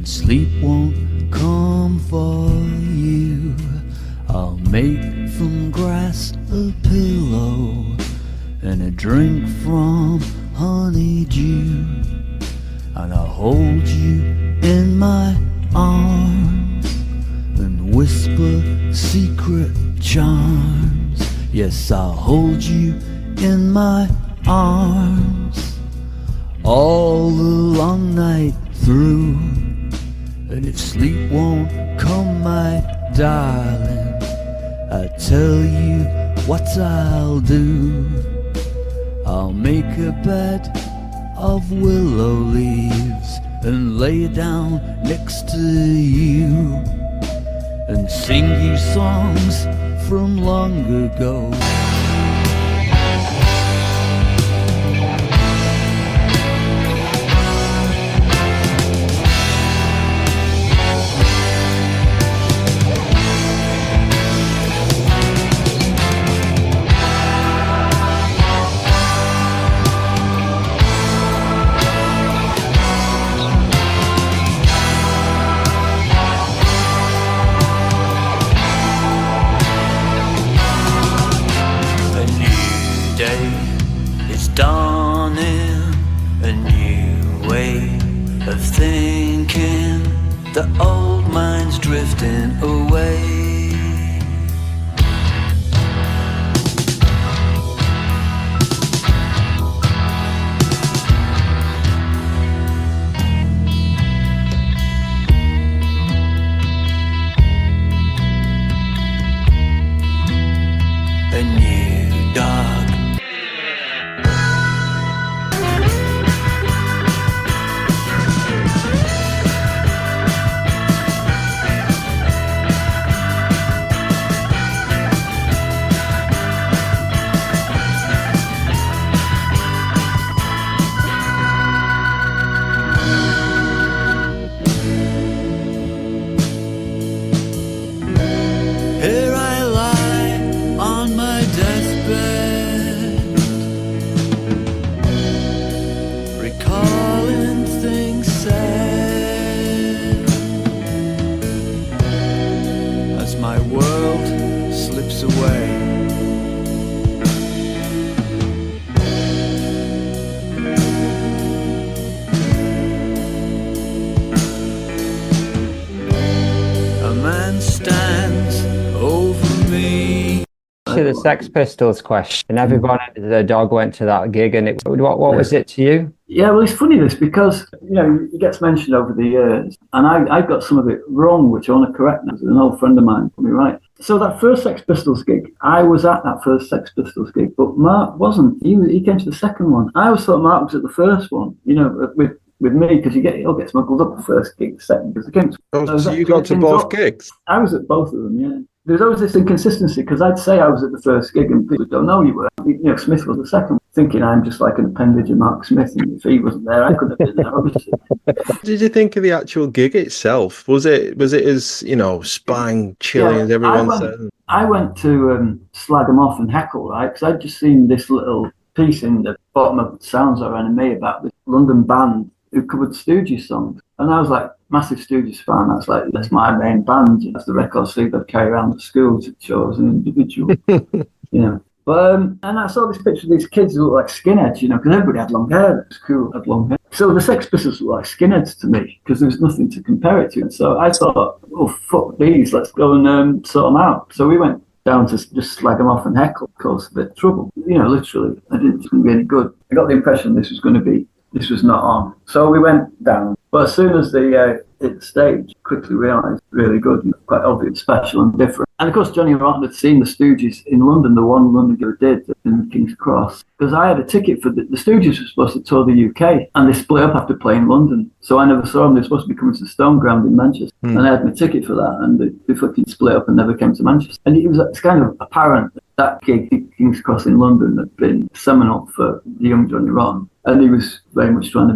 Sleep won't come for you. I'll make from grass a pillow and a drink from honeydew, and I'll hold you in my arms and whisper secret charms. Yes, I'll hold you in my arms all the long night through. And if sleep won't come, my darling, I tell you what I'll do. I'll make a bed of willow leaves and lay down next to you and sing you songs from long ago. The old mind's drifting away. A new dog. Here I lie on my deathbed, recalling things said, as my world slips away. A man stands over me. To the Sex Pistols question, everybody, the dog went to that gig, and what was it to you? Yeah, well, it's funny this because, you know, it gets mentioned over the years, and I got some of it wrong, which I want to correct now. An old friend of mine put me right. So that first Sex Pistols gig, I was at that first Sex Pistols gig, but Mark wasn't. He came to the second one. I always thought Mark was at the first one, you know, with me, because it all gets smuggled up the first gig, the second, because it came to... So you got to both gigs? I was at both of them, yeah. There's always this inconsistency, because I'd say I was at the first gig and people don't know you were. You know, Smith was the second, thinking I'm just like an appendage of Mark Smith, and if he wasn't there, I couldn't have been there, obviously. What did you think of the actual gig itself? Was it as, you know, spang, chilling as everyone said? I went to slag them off and heckle, right? Because I'd just seen this little piece in the bottom of Sounds or Enemy about this London band who covered Stooges songs. And I was like, massive Stooges fan. That's like, that's my main band. That's the record sleeve I'd carry around the school to show as an individual, you know. But, and I saw this picture of these kids who look like skinheads, you know, because everybody had long hair. It was cool, had long hair. So the Sex Pistols look like skinheads to me, because there was nothing to compare it to. And so I thought, oh, fuck these, let's go and sort them out. So we went down to just slag them off and heckle, cause a bit of trouble. You know, literally, I didn't think it was going to be any good. I got the impression this was not on. So we went down. But as soon as they hit the stage, quickly realised, really good, you know, quite obvious, special and different. And of course, Johnny Rotten had seen the Stooges in London, the one London gig did in King's Cross, because I had a ticket for the Stooges were supposed to tour the UK, and they split up after playing London. So I never saw them. They were supposed to be coming to the Stone Ground in Manchester, and I had my ticket for that, and they fucking split up and never came to Manchester. And it's kind of apparent that gig, King's Cross in London, had been seminal for the young Johnny Rotten, and he was very much trying to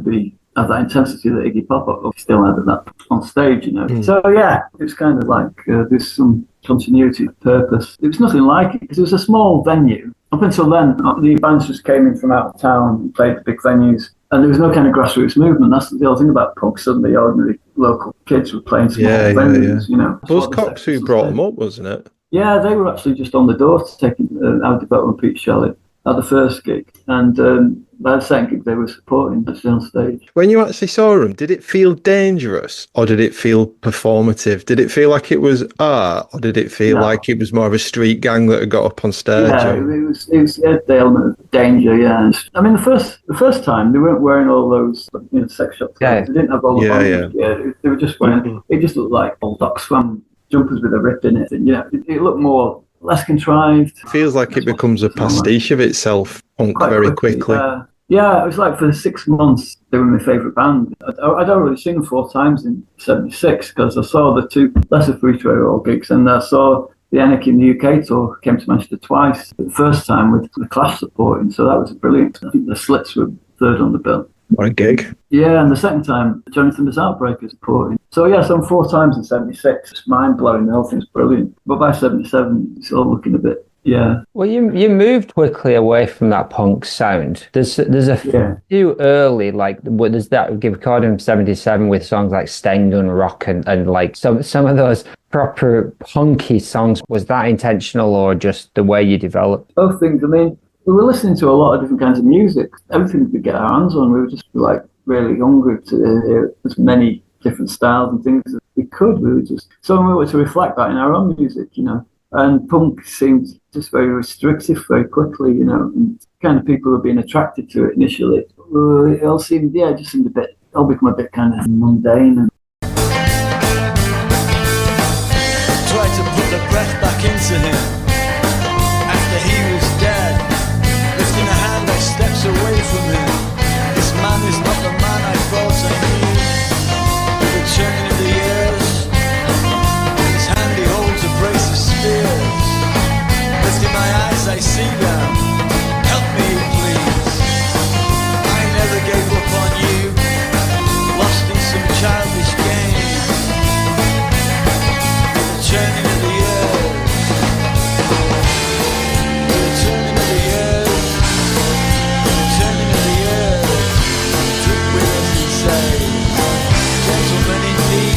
have that intensity that Iggy Pop still had at that on stage, you know. So yeah, it was kind of like there's some continuity of purpose. It was nothing like it, because it was a small venue. Up until then, the bands just came in from out of town and played big venues, and there was no kind of grassroots movement. That's the whole thing about punk. Suddenly, ordinary local kids were playing small venues, you know. Buzzcocks who brought them up, wasn't it? Yeah, they were actually just on the door to taking our development Pete Shelley at the first gig, and by the second gig they were supporting us on stage. When you actually saw them, did it feel dangerous, or did it feel performative? Did it feel like it was art, or did it feel like it was more of a street gang that had got up on stage? Yeah, it was the element of danger. Yeah, I mean the first time they weren't wearing all those, you know, sex shop clothes. They didn't have all the bondage. Yeah, they were just wearing. It just looked like old Oxfam jumpers with a rip in it. And, yeah, it looked more. Less contrived. It feels like it becomes a pastiche of itself, punk, very quickly. Yeah, it was like for 6 months they were my favourite band. I'd already seen them 4 times in '76, because I saw the 2 Lesser Free-to-Air gigs, and I saw the Anarchy in the UK tour, came to Manchester twice. The first time with the Clash supporting, so that was brilliant. I think the Slits were third on the bill. What a gig. Yeah, and the second time, Jonathan was Outbreakers supporting. So yeah, so 4 times in '76. It's mind-blowing, the whole thing's brilliant. But by '77, it's all looking a bit, yeah. Well, you moved quickly away from that punk sound. There's a few early, like, there's that give coddin '77 with songs like Stained on Rock and like some of those proper punky songs. Was that intentional, or just the way you developed? Both things. I mean, we were listening to a lot of different kinds of music. Everything we could get our hands on. We were just like really hungry to hear as many different styles and things we could. We were just so we were to reflect that in our own music, you know. And punk seemed just very restrictive very quickly, you know. And kind of people who were being attracted to it initially, it all seemed, it just seemed it all become a bit kind of mundane. And Tried to put the breath back into him after he was dead. Lifting a hand, I steps away from him. This man is not the man I thought I knew. With the turning of the years, in his hand he holds a brace of spears. Lifting my eyes, I see them. Help me, please. I never gave up on you. Lost in some childish game. With the turning of the years. With the turning of the years. With the turning of the years. Drink with us and say, gentlemen indeed.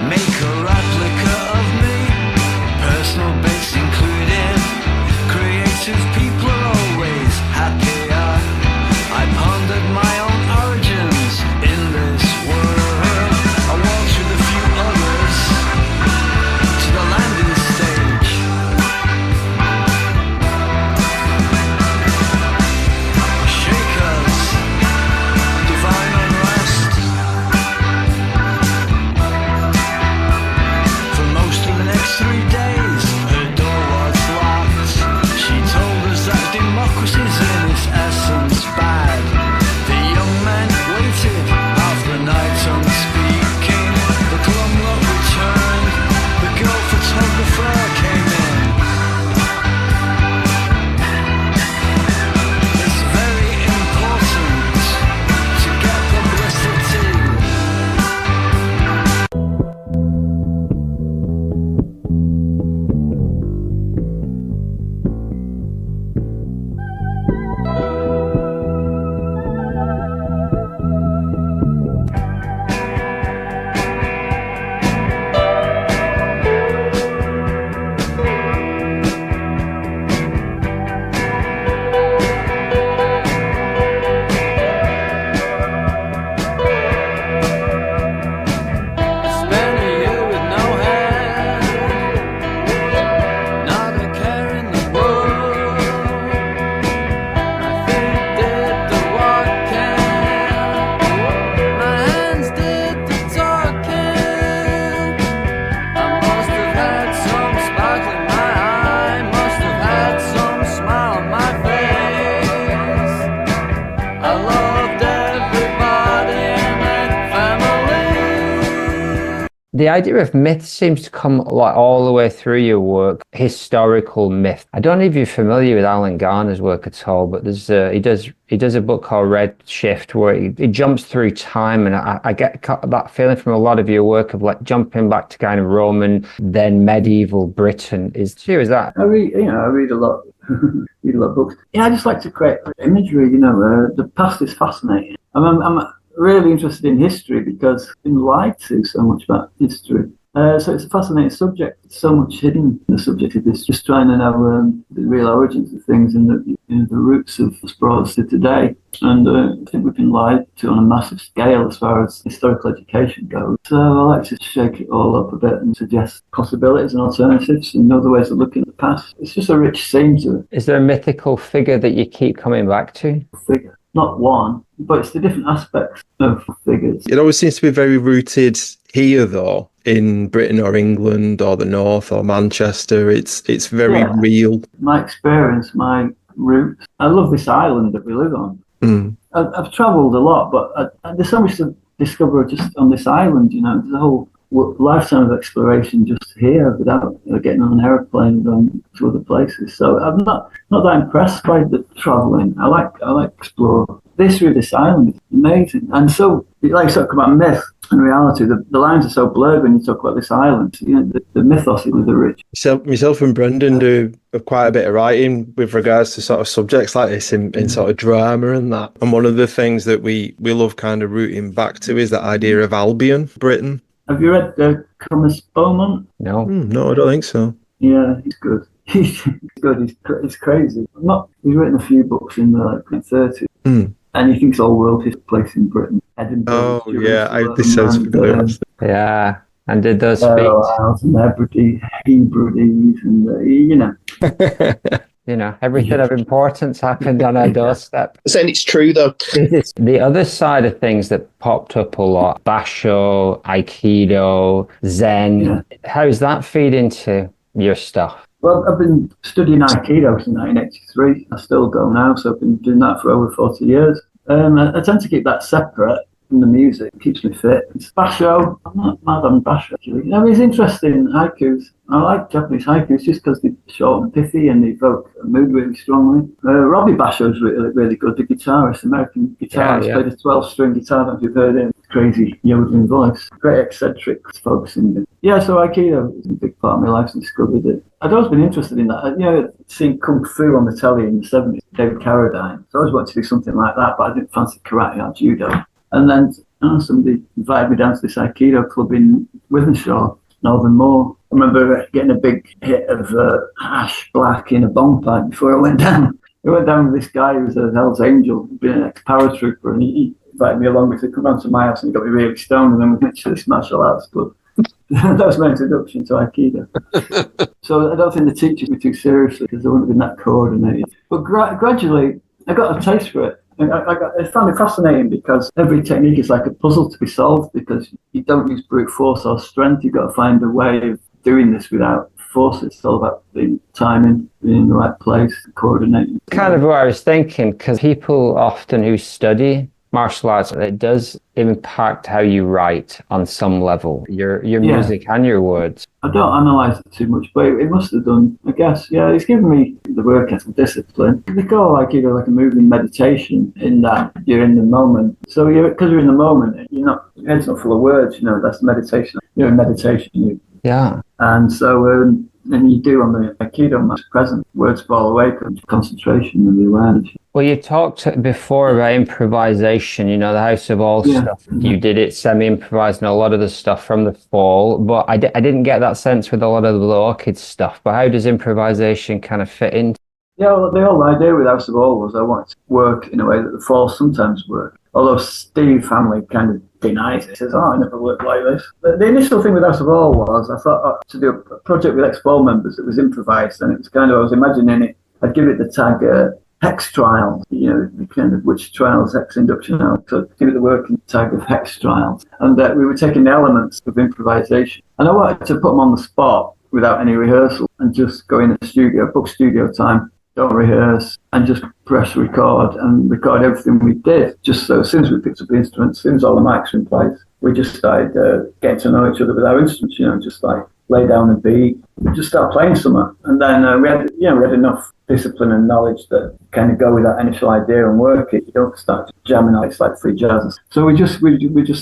Make a replica of me, personal base included. Creative people are always happier. I pondered my own origins in this world. I walked with a few others to the landing stage. Shakers, divine unrest. For most of the next 3 days, her door was locked. She told us that democracy's in its essence bad. The young men waited half the night unspeaking. The glum lot returned. The girl photographer came in. It's very important to get publicity. Spent a year with no hand, not a care in the world. My feet did the walking, my hands did the talking. I must have had some sparkle in my eye, must have had some smile on my face. I loved everybody in that family. The idea of myth seems to come like all the way through your work. Historical myth. I don't know if you're familiar with Alan Garner's work at all, but there's he does a book called Red Shift where he jumps through time, and I get that feeling from a lot of your work of like jumping back to kind of Roman, then medieval Britain. Is that? I read a lot. Read a lot of books. Yeah, I just like to create imagery. You know, the past is fascinating. I'm really interested in history because I've been lied to so much about history. So it's a fascinating subject. So much hidden in the subject of this. Just trying to know the real origins of things and the roots of what's brought us to today. And I think we've been lied to on a massive scale as far as historical education goes. So I like to shake it all up a bit and suggest possibilities and alternatives and other ways of looking at the past. It's just a rich scene to it. Is there a mythical figure that you keep coming back to? Figure. Not one, but it's the different aspects of figures. It always seems to be very rooted here, though, in Britain or England or the North or Manchester. It's very real. My experience, my roots. I love this island that we live on. I've travelled a lot, but there's so much to discover just on this island. You know, there's a whole lifetime of exploration just here without getting on an aeroplane and going to other places. So I'm not that impressed by the travelling. I like explore. This through this island is amazing. And so, like you talk about myth and reality, the lines are so blurred when you talk about this island. You know, the mythos is the rich. Myself and Brendan do quite a bit of writing with regards to sort of subjects like this in sort of drama and that. And one of the things that we love kind of rooting back to is that idea of Albion, Britain. Have you read Thomas Beaumont? No. No, I don't think so. Yeah, he's good. He's good. He's crazy. He's written a few books in the like 30s, and he thinks all world takes place in Britain. Edinburgh, Oh yeah, this sounds familiar. Yeah, and did those Faroe speaks. and Hebrides, and You know, everything of importance happened on our doorstep. Saying it's true though. The other side of things that popped up a lot, Basho, Aikido, Zen, Yeah. how does that feed into your stuff? Well, I've been studying Aikido since 1983. I still go now, so I've been doing that for over 40 years. I tend to keep that separate from the music. It keeps me fit. It's Basho. I'm not mad on Basho, actually. It's interesting, haikus. I like Japanese haikus just because they're short and pithy and they evoke a mood really strongly. Robbie Basho is really, really good. The guitarist, American guitarist, played a 12-string guitar. I don't know if you've heard him. Crazy yodeling voice. Great eccentric focusing it. Yeah, so Aikido is a big part of my life since I discovered it. I'd always been interested in that. Seeing Kung Fu on the telly in the 70s, David Carradine. So I always wanted to do something like that, but I didn't fancy karate or judo. And then somebody invited me down to this Aikido club in Withenshaw, Northern Moor. I remember getting a big hit of ash black in a bong pipe before I went down. I went down with this guy who was a Hell's Angel, been an ex-paratrooper, and he invited me along with him to come round to my house and he got me really stoned, and then we went to this martial arts club. That was my introduction to Aikido. So I don't think the teachers were too seriously because they wouldn't have been that coordinated. But gradually, I got a taste for it. I found it fascinating because every technique is like a puzzle to be solved because you don't use brute force or strength. You've got to find a way of doing this without force. It's all about the timing, being in the right place, coordinating. Kind of what I was thinking, because people often who study martial arts, it does impact how you write on some level, your music and your words. I don't analyse it too much, but it must have done, I guess. Yeah, it's given me the work ethic discipline. They call like a moving meditation in that you're in the moment. So because you're in the moment, your head's not full of words, that's meditation. You're in meditation. Yeah. And so and you do on the Aikido match present, words fall away, concentration and the awareness. Well, you talked before about improvisation, the House of All stuff. You did it semi-improvised and a lot of the stuff from the Fall, but I didn't get that sense with a lot of the Blue Orchid stuff. But how does improvisation kind of fit in? Yeah, well, the whole idea with House of All was I wanted to work in a way that the Fall sometimes work. Although Steve Family kind of denies it. He says, I never worked like this. The initial thing with House of All was I thought to do a project with ex-Fall members that was improvised, and it was I was imagining it, I'd give it the tag Hex Trials, the kind of which trials Hex induction out. So give it the working tag of Hex Trials. And we were taking the elements of improvisation. And I wanted to put them on the spot without any rehearsal and just go in the studio, book studio time, don't rehearse, and just press record and record everything we did. Just so as soon as we picked up the instruments, as soon as all the mics were in place, we just started getting to know each other with our instruments, just like lay down a beat, we just start playing something. And then we had enough discipline and knowledge that kind of go with that initial idea and work it. You don't start jamming out, it's like free jazz. So we just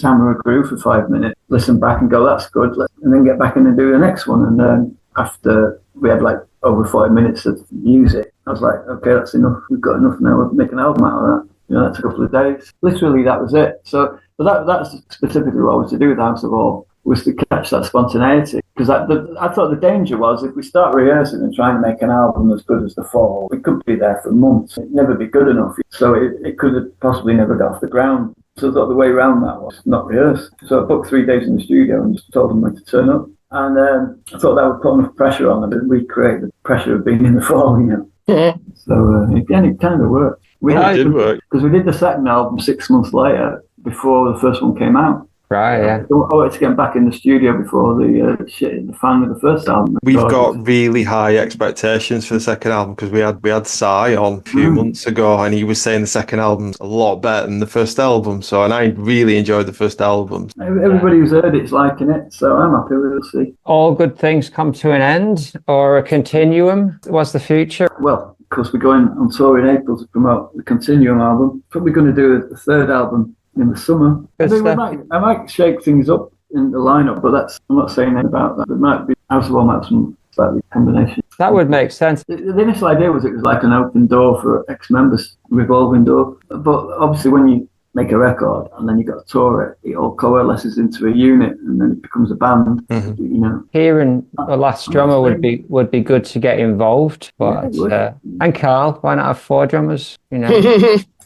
hammer a groove for 5 minutes, listen back and go, that's good, and then get back in and do the next one. And then after we had like over 40 minutes of music, I was like, okay, that's enough. We've got enough now. We'll make an album out of that. That's a couple of days. Literally, that was it. So that's specifically what I was to do with House of All, was to catch that spontaneity. Because I thought the danger was if we start rehearsing and trying to make an album as good as the Fall, we could be there for months. It'd never be good enough. So it could have possibly never got off the ground. So I thought the way around that was not rehearse. So I booked 3 days in the studio and just told them when to turn up. And I thought that would put enough pressure on them to recreate the pressure of being in the Fall, Yeah. So again, it kind of worked. It did work. Because we did the second album 6 months later, before the first one came out. Right, yeah. I wanted to get back in the studio before the shit hit the fan with the first album. We've got really high expectations for the second album because we had Sai on a few months ago, and he was saying the second album's a lot better than the first album. And I really enjoyed the first album. Everybody who's heard it's liking it, so I'm happy with it. We'll see. All good things come to an end, or a continuum. What's the future? Well, of course, we're going on tour in April to promote the Continuum album. Probably going to do a third album in the summer. I might shake things up in the lineup, but I'm not saying anything about that. It might be House of All might have some slightly combination. That would make sense. The initial idea was it was like an open door for ex-members, revolving door. But obviously when you make a record, and then you got to tour it. It all coalesces into a unit, and then it becomes a band. Mhm. You know, Hearing the last drummer would be good to get involved, Yeah, but it would. and Carl, why not have 4 drummers? You know,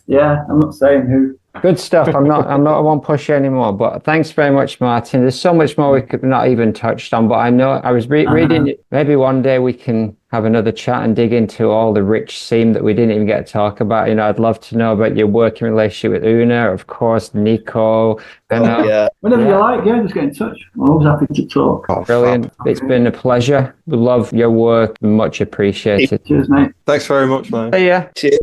Yeah, I'm not saying who. good stuff. I won't push you anymore. But thanks very much, Martin. There's so much more we could not even touched on. But I know I was reading it. Maybe one day we can have another chat and dig into all the rich seam that we didn't even get to talk about. You know, I'd love to know about your working relationship with Una, of course, Nico. Yeah. Whenever you like, yeah, just get in touch. I'm always happy to talk. Oh, Brilliant. fab. It's been a pleasure. We love your work. Much appreciated. Cheers, mate. Thanks very much, man. See ya. Cheers.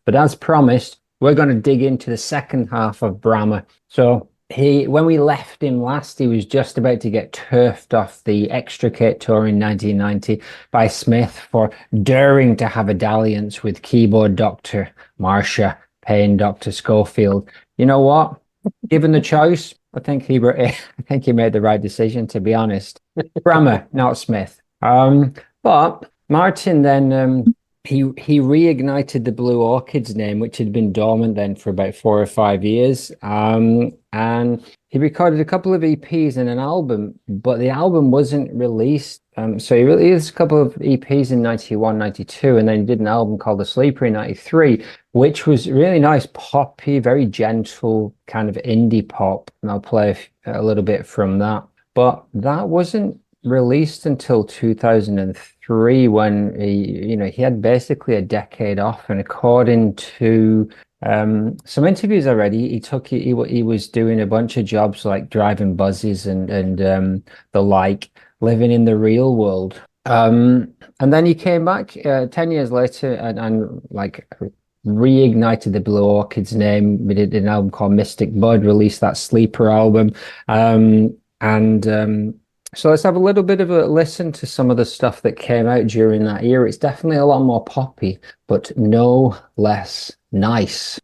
But as promised, we're going to dig into the second half of Bramah. So when we left him last, he was just about to get turfed off the Extricate tour in 1990 by Smith for daring to have a dalliance with keyboard Dr. Marsha paying Dr. Schofield. You know what? Given the choice, I think he made the right decision, to be honest. Bramah, not Smith. But Martin then he reignited the Blue Orchids name, which had been dormant then for about 4 or 5 years. And he recorded a couple of EPs and an album, but the album wasn't released. So he released a couple of EPs in 91, 92, and then he did an album called The Sleeper in 93, which was really nice, poppy, very gentle kind of indie pop. And I'll play a little bit from that. But that wasn't released until 2003, when he had basically a decade off. And according to some interviews I read, he was doing a bunch of jobs like driving buses and the like, living in the real world. And then he came back 10 years later and like reignited the Blue Orchids name. We did an album called Mystic Bud, released that Sleeper album. So let's have a little bit of a listen to some of the stuff that came out during that year. It's definitely a lot more poppy, but no less nice.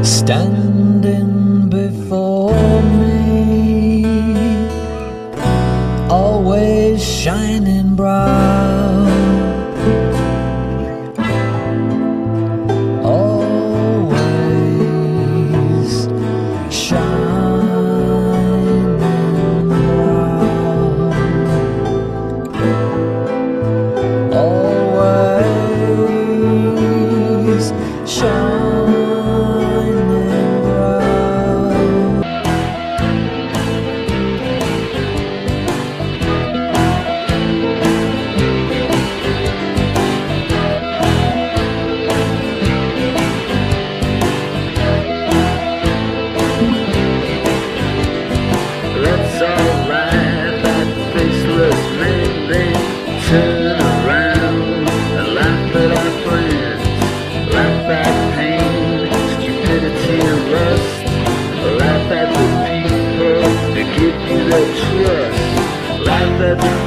Standing before me, always shining bright, always shining bright, always shining.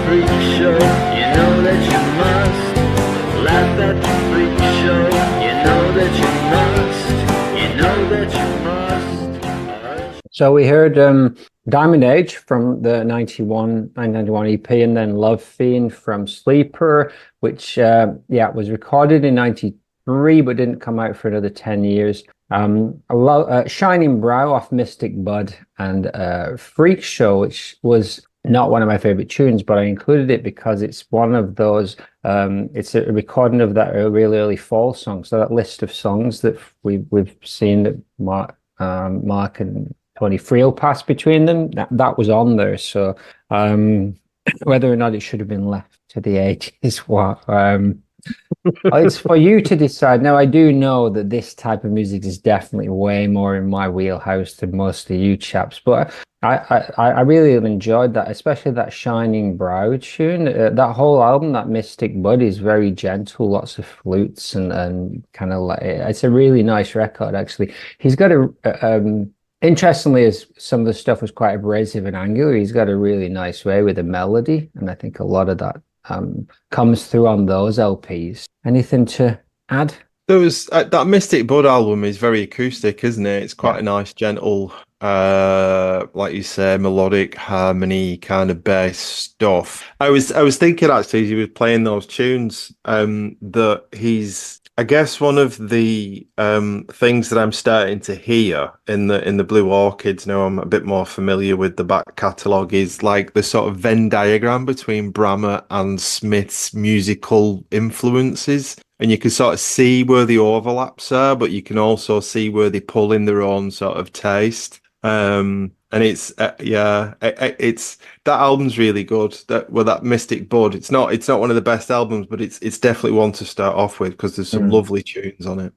freak show, you know that you must. Laugh at the freak show, you know that you must. You know that you must. So we heard Diamond Age from the 1991 EP, and then Love Fiend from Sleeper, which was recorded in 93 but didn't come out for another 10 years. Shining Brow off Mystic Bud, and Freak Show, which was not one of my favorite tunes, but I included it because it's one of those it's a recording of that really early Fall song. So that list of songs that we've seen that Mark and Tony Friel passed between them, that was on there. So whether or not it should have been left to the ages, what it's for you to decide. Now, I do know that this type of music is definitely way more in my wheelhouse than most of you chaps, but I really enjoyed that, especially that Shining Brow tune. That whole album, that Mystic Bud, is very gentle, lots of flutes and kind of like, it's a really nice record, actually. He's got interestingly, as some of the stuff was quite abrasive and angular, he's got a really nice way with the melody, and I think a lot of that comes through on those LPs. Anything to add? There was that Mystic Bud album is very acoustic, isn't it? It's quite a nice, gentle, like you say, melodic harmony kind of bass stuff. I was thinking actually as he was playing those tunes, that he's, I guess, one of the things that I'm starting to hear in the Blue Orchids now I'm a bit more familiar with the back catalogue is like the sort of Venn diagram between Bramah and Smith's musical influences. And you can sort of see where the overlaps are, but you can also see where they pull in their own sort of taste. And it's it's that album's really good. That Mystic Bud, it's not one of the best albums, but it's definitely one to start off with because there's some lovely tunes on it.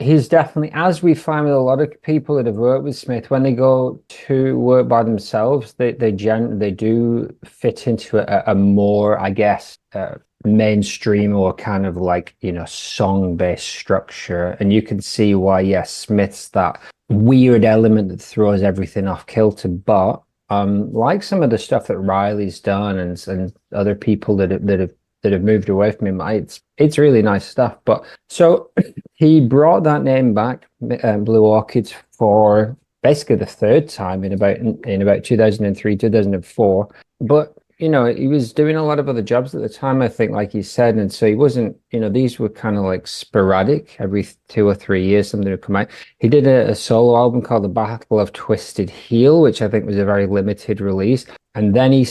He's definitely, as we find with a lot of people that have worked with Smith, when they go to work by themselves, they do fit into a more, I guess, mainstream or kind of like, song-based structure. And you can see why, yes, Smith's that weird element that throws everything off kilter, but like some of the stuff that Riley's done and other people that have moved away from him, it's really nice stuff. But so he brought that name back, Blue Orchids, for basically the third time in about 2003, 2004. But he was doing a lot of other jobs at the time, I think, like you said, and so he wasn't, these were kind of like sporadic. Every 2 or 3 years something would come out. He did a solo album called The Battle of Twisted Heel, which I think was a very limited release. And then he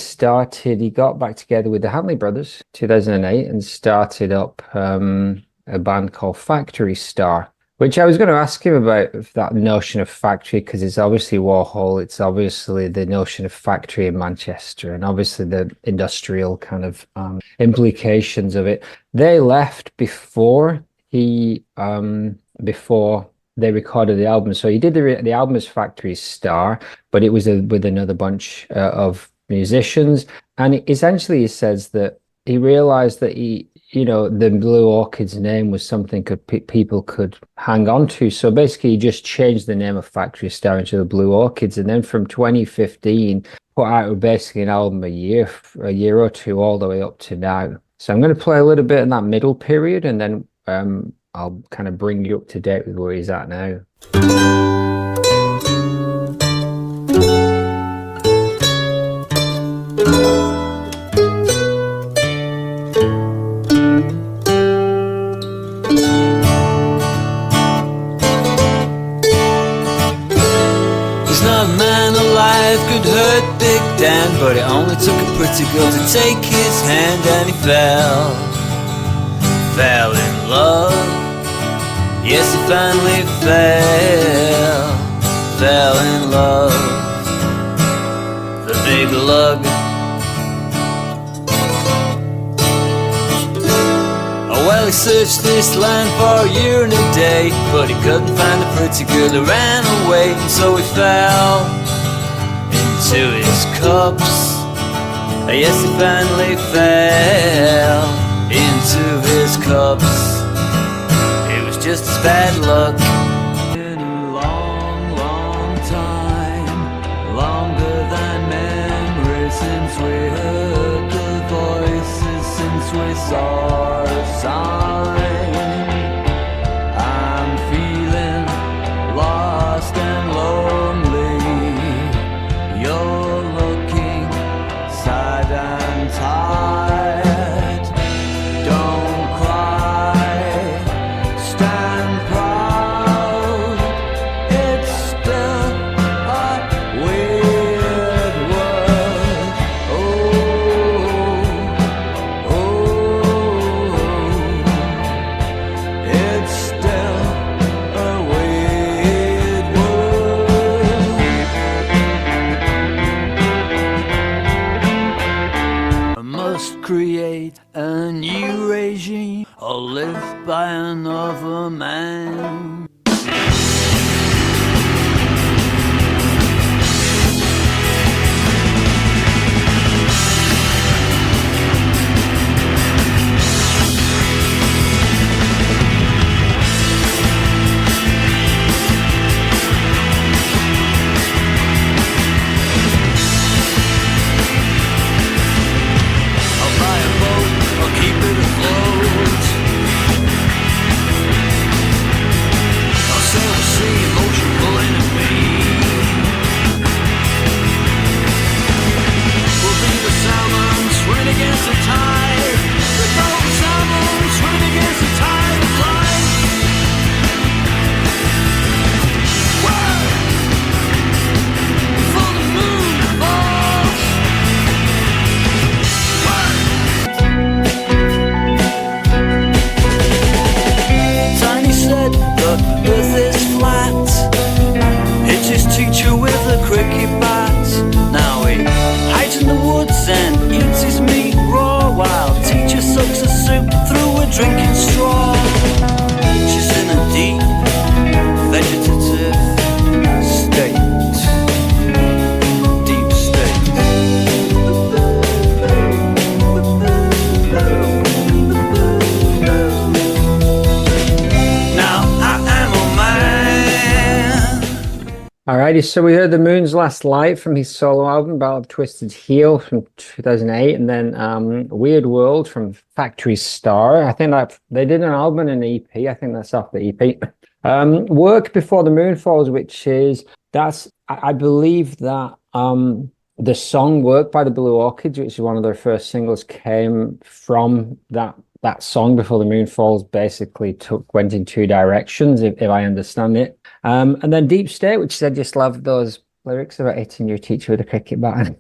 got back together with the Hanley Brothers, 2008, and started up a band called Factory Star, which I was going to ask him about that notion of factory, because it's obviously Warhol, it's obviously the notion of factory in Manchester, and obviously the industrial kind of implications of it. They left before they recorded the album. So he did the album as Factory Star, but it was with another bunch of musicians. And essentially he says that he realized that the Blue Orchids name was something people could hang on to. So basically he just changed the name of Factory Star into the Blue Orchids. And then from 2015, put out basically an album a year or two, all the way up to now. So I'm going to play a little bit in that middle period, and then I'll kind of bring you up to date with where he's at now. Could hurt Big Dan, but it only took a pretty girl to take his hand, and he fell in love. Yes, he finally fell in love. The big lug. Oh well, he searched this land for a year and a day, but he couldn't find the pretty girl who ran away, and so he fell into his cups. Yes, he finally fell into his cups. It was just his bad luck. In a long, long time, longer than memory since we heard place we saw a sign. I'm feeling lost and lonely. You're looking sad and tired. Don't cry, stand proud. It's still a weird world. It's still a weird world. I must create a new regime or live by another man. I'll buy a boat, I'll keep it afloat. I'll sail the sea, emotion pulling at me. We'll be the salmon swimming against the tide. The golden salmon swimming against the tide of life. Whoa! Before the moon falls. Tiny said the earth is flat. Hit his teacher with a cricket bat. Now he hides in the woods and eats his meat raw, while teacher sucks the soup through a drinking straw. She's in a deep vegetative state. Deep state. Now I am a man. Alrighty, so we heard The Moon's Last Light from his solo album, Battle of Twisted Heel from 2008, and then Weird World from Factory Star. I think that they did an album and an EP. I think that's off the EP. Work Before the Moon Falls, I believe that the song Work by the Blue Orchids, which is one of their first singles, came from that song Before the Moon Falls. Basically went in two directions, if I understand it. And then Deep State, which I just loved those lyrics about hitting your teacher with a cricket bat.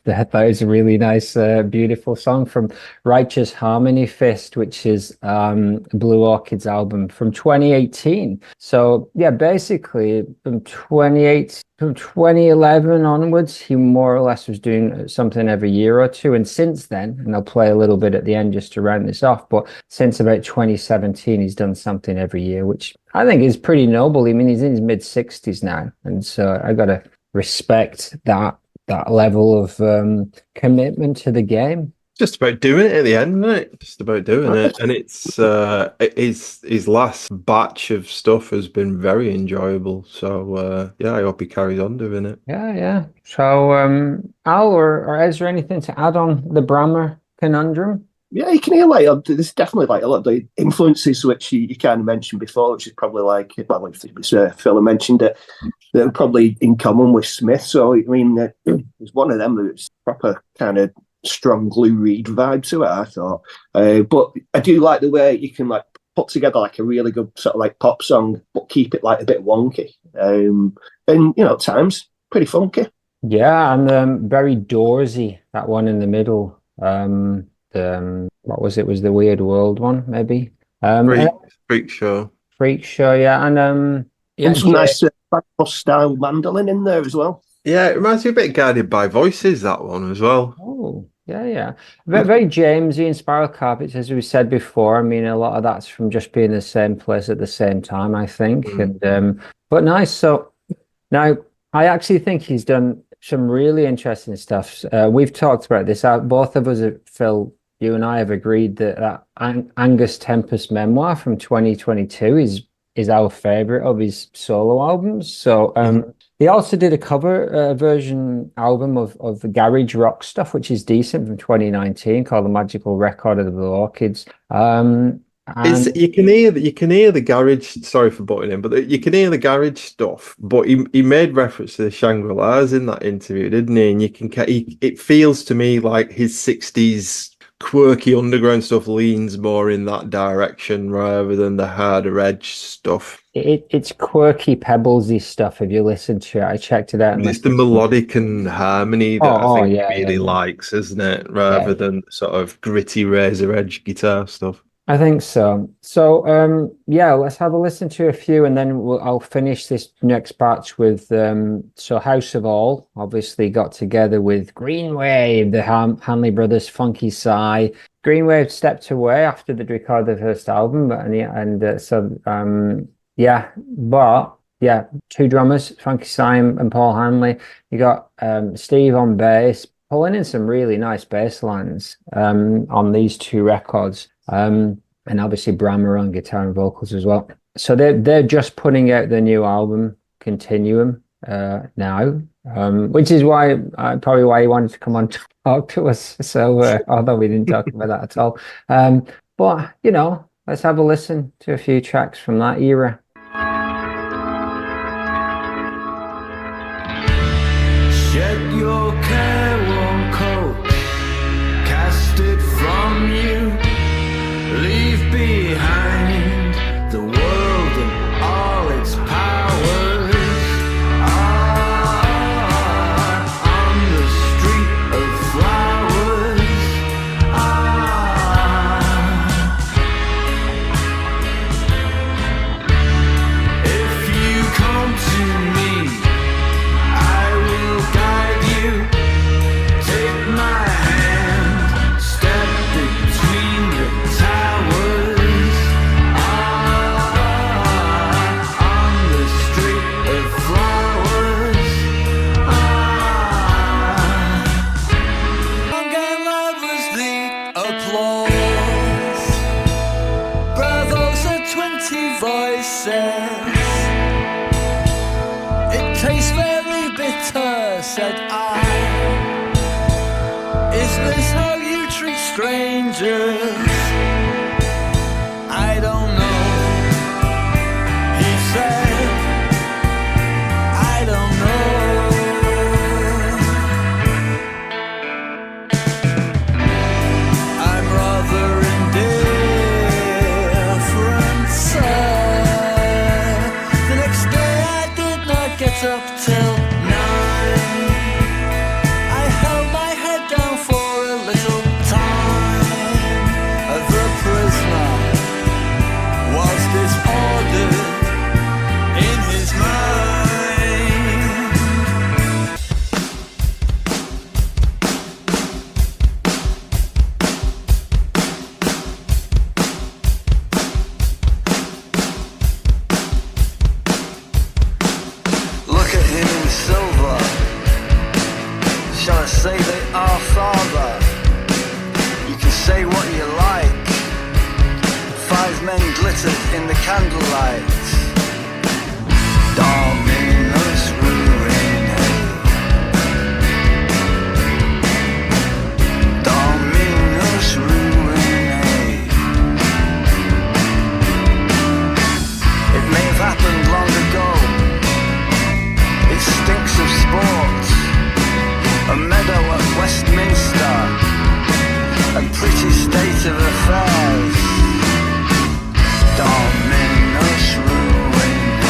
That was a really nice, beautiful song from Righteous Harmony Fist, which is Blue Orchid's album from 2018. So yeah, basically from 2011 onwards, he more or less was doing something every year or two. And since then, and I'll play a little bit at the end just to round this off, but since about 2017, he's done something every year, which I think is pretty noble. I mean, he's in his mid-60s now. And so I got to respect that level of commitment to the game. Just about doing it at the end, isn't it? Just about doing it. And it's his last batch of stuff has been very enjoyable. So yeah, I hope he carries on doing it. Yeah. So Al or Ezra, anything to add on the Bramah conundrum? Yeah, you can hear there's definitely a lot of the influences which you kind of mentioned before, which is probably Phil mentioned it, that are probably in common with Smith. So I mean, there's one of them that's proper kind of strong Lou Reed vibe to it, I thought. But I do like the way you can put together a really good sort of pop song, but keep it a bit wonky. And at times pretty funky. Yeah, and very Doorsy, that one in the middle. What was it? Was the Weird World one, maybe? Freak Show. Freak Show, yeah. And some nice style mandolin in there as well. Yeah, it reminds me a bit Guided by Voices, that one as well. Oh, yeah. Very Jamesy and Spiral Carpets, as we said before. I mean, a lot of that's from just being in the same place at the same time, I think. And but nice. So now I actually think he's done some really interesting stuff. We've talked about this. Both of us, Phil, you and I have agreed that Angus Tempest memoir from 2022 is our favorite of his solo albums. So He also did a cover version album of the garage rock stuff, which is decent, from 2019, called The Magical Record of the Blue Orchids. You can hear the garage. Sorry for butting in, but you can hear the garage stuff. But he made reference to the Shangri-Las in that interview, didn't he? And it feels to me like his 60s quirky underground stuff leans more in that direction rather than the harder edge stuff. It's quirky, pebblesy stuff. If you listen to it, I checked it out. And it's the melodic and harmony that I think he really likes, isn't it? Rather than sort of gritty razor edge guitar stuff. I think so. So, yeah, let's have a listen to a few, and then I'll finish this next batch with, so House of All obviously got together with Green Wave, the Hanley Brothers, Funky Psy. Green Wave stepped away after they'd recorded their first album, two drummers, Funky Psy and Paul Hanley. You got Steve on bass, pulling in some really nice bass lines on these two records. And obviously Bramah on guitar and vocals as well. So they're just putting out their new album Continuum now, which is probably why he wanted to come on to talk to us. So although we didn't talk about that at all, but let's have a listen to a few tracks from that era. Shed your careworn coat, cast it from you. Leave behind the world and all its powers. On the street of flowers. If you come to me, I will guide you. Take my hand, step between the towers. On the street of flowers. And loud was the applause. Bravos are 20 voices. It tastes very bitter, said I. Is this how you treat strangers? I don't know. He said, I don't know. I'm rather indifferent, sir. The next day I did not get up till 9. I held my head down for a little time. The prisoner was disordered in his mind. Look at him in silver. Shall I say they are father? You can say what you like. 5 men glittered in the candlelight. Dominus ruinae. Dominus ruinae. It may have happened long ago. It stinks of sport. A meadow at Westminster. A pretty state of affairs. Dominus ruinae.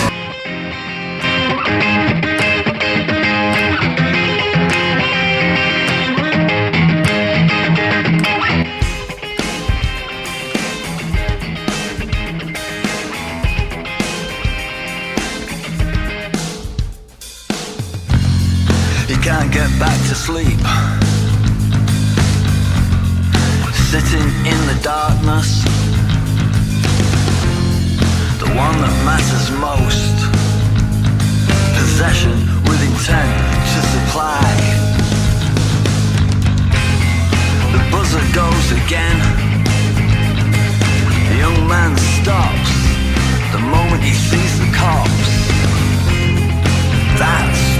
You can't get back to sleep. Sitting in the darkness, the one that matters most. Possession with intent to supply. The buzzer goes again. The young man stops the moment he sees the cops. That's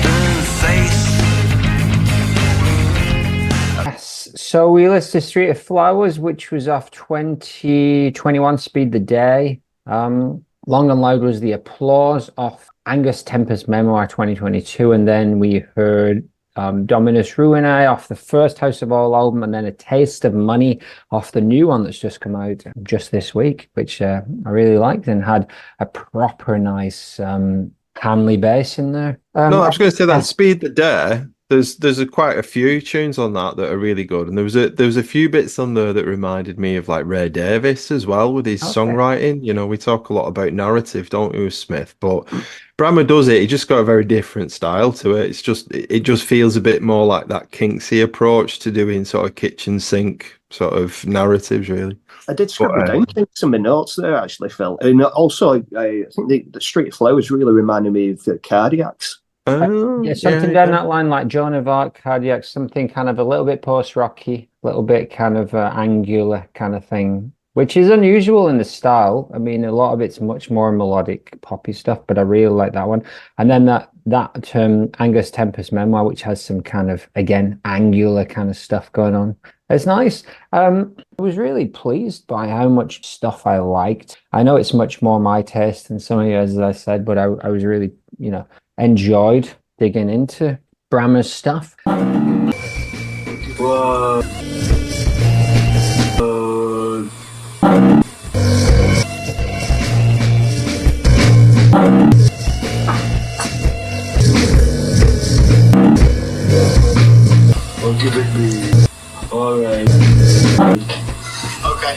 So we listed Street of Flowers, which was off 2021 Speed the Day. Long and Loud was the Applause off Angus Tempest Memoir 2022. And then we heard Dominus Ruinae off the first House of All album, and then A Taste of Money off the new one that's just come out just this week, which I really liked and had a proper nice Hanley bass in there. No, I was going to say that Speed the Day. There's quite a few tunes on that are really good, and there was a few bits on there that reminded me of like Ray Davies as well with his songwriting. You know, we talk a lot about narrative, don't we, with Smith? But Bramah does it. He just got a very different style to it. It just feels a bit more like that Kinksy approach to doing sort of kitchen sink sort of narratives, really. I did scribble down some of my notes there, actually, Phil. And also, I think the Street of Flowers really reminded me of the Cardiacs. Yeah, something down that line, like Joan of Arc, Cardiac, something kind of a little bit post-rocky, a little bit kind of angular kind of thing, which is unusual in the style. I mean, a lot of it's much more melodic, poppy stuff, but I really like that one. And then that Angus Tempest Memoir, which has some kind of, again, angular kind of stuff going on. It's nice. I was really pleased by how much stuff I liked. I know it's much more my taste than some of you, as I said, but I was really, enjoyed digging into Bramah's stuff. Whoa. I'll give it me. All right. Okay.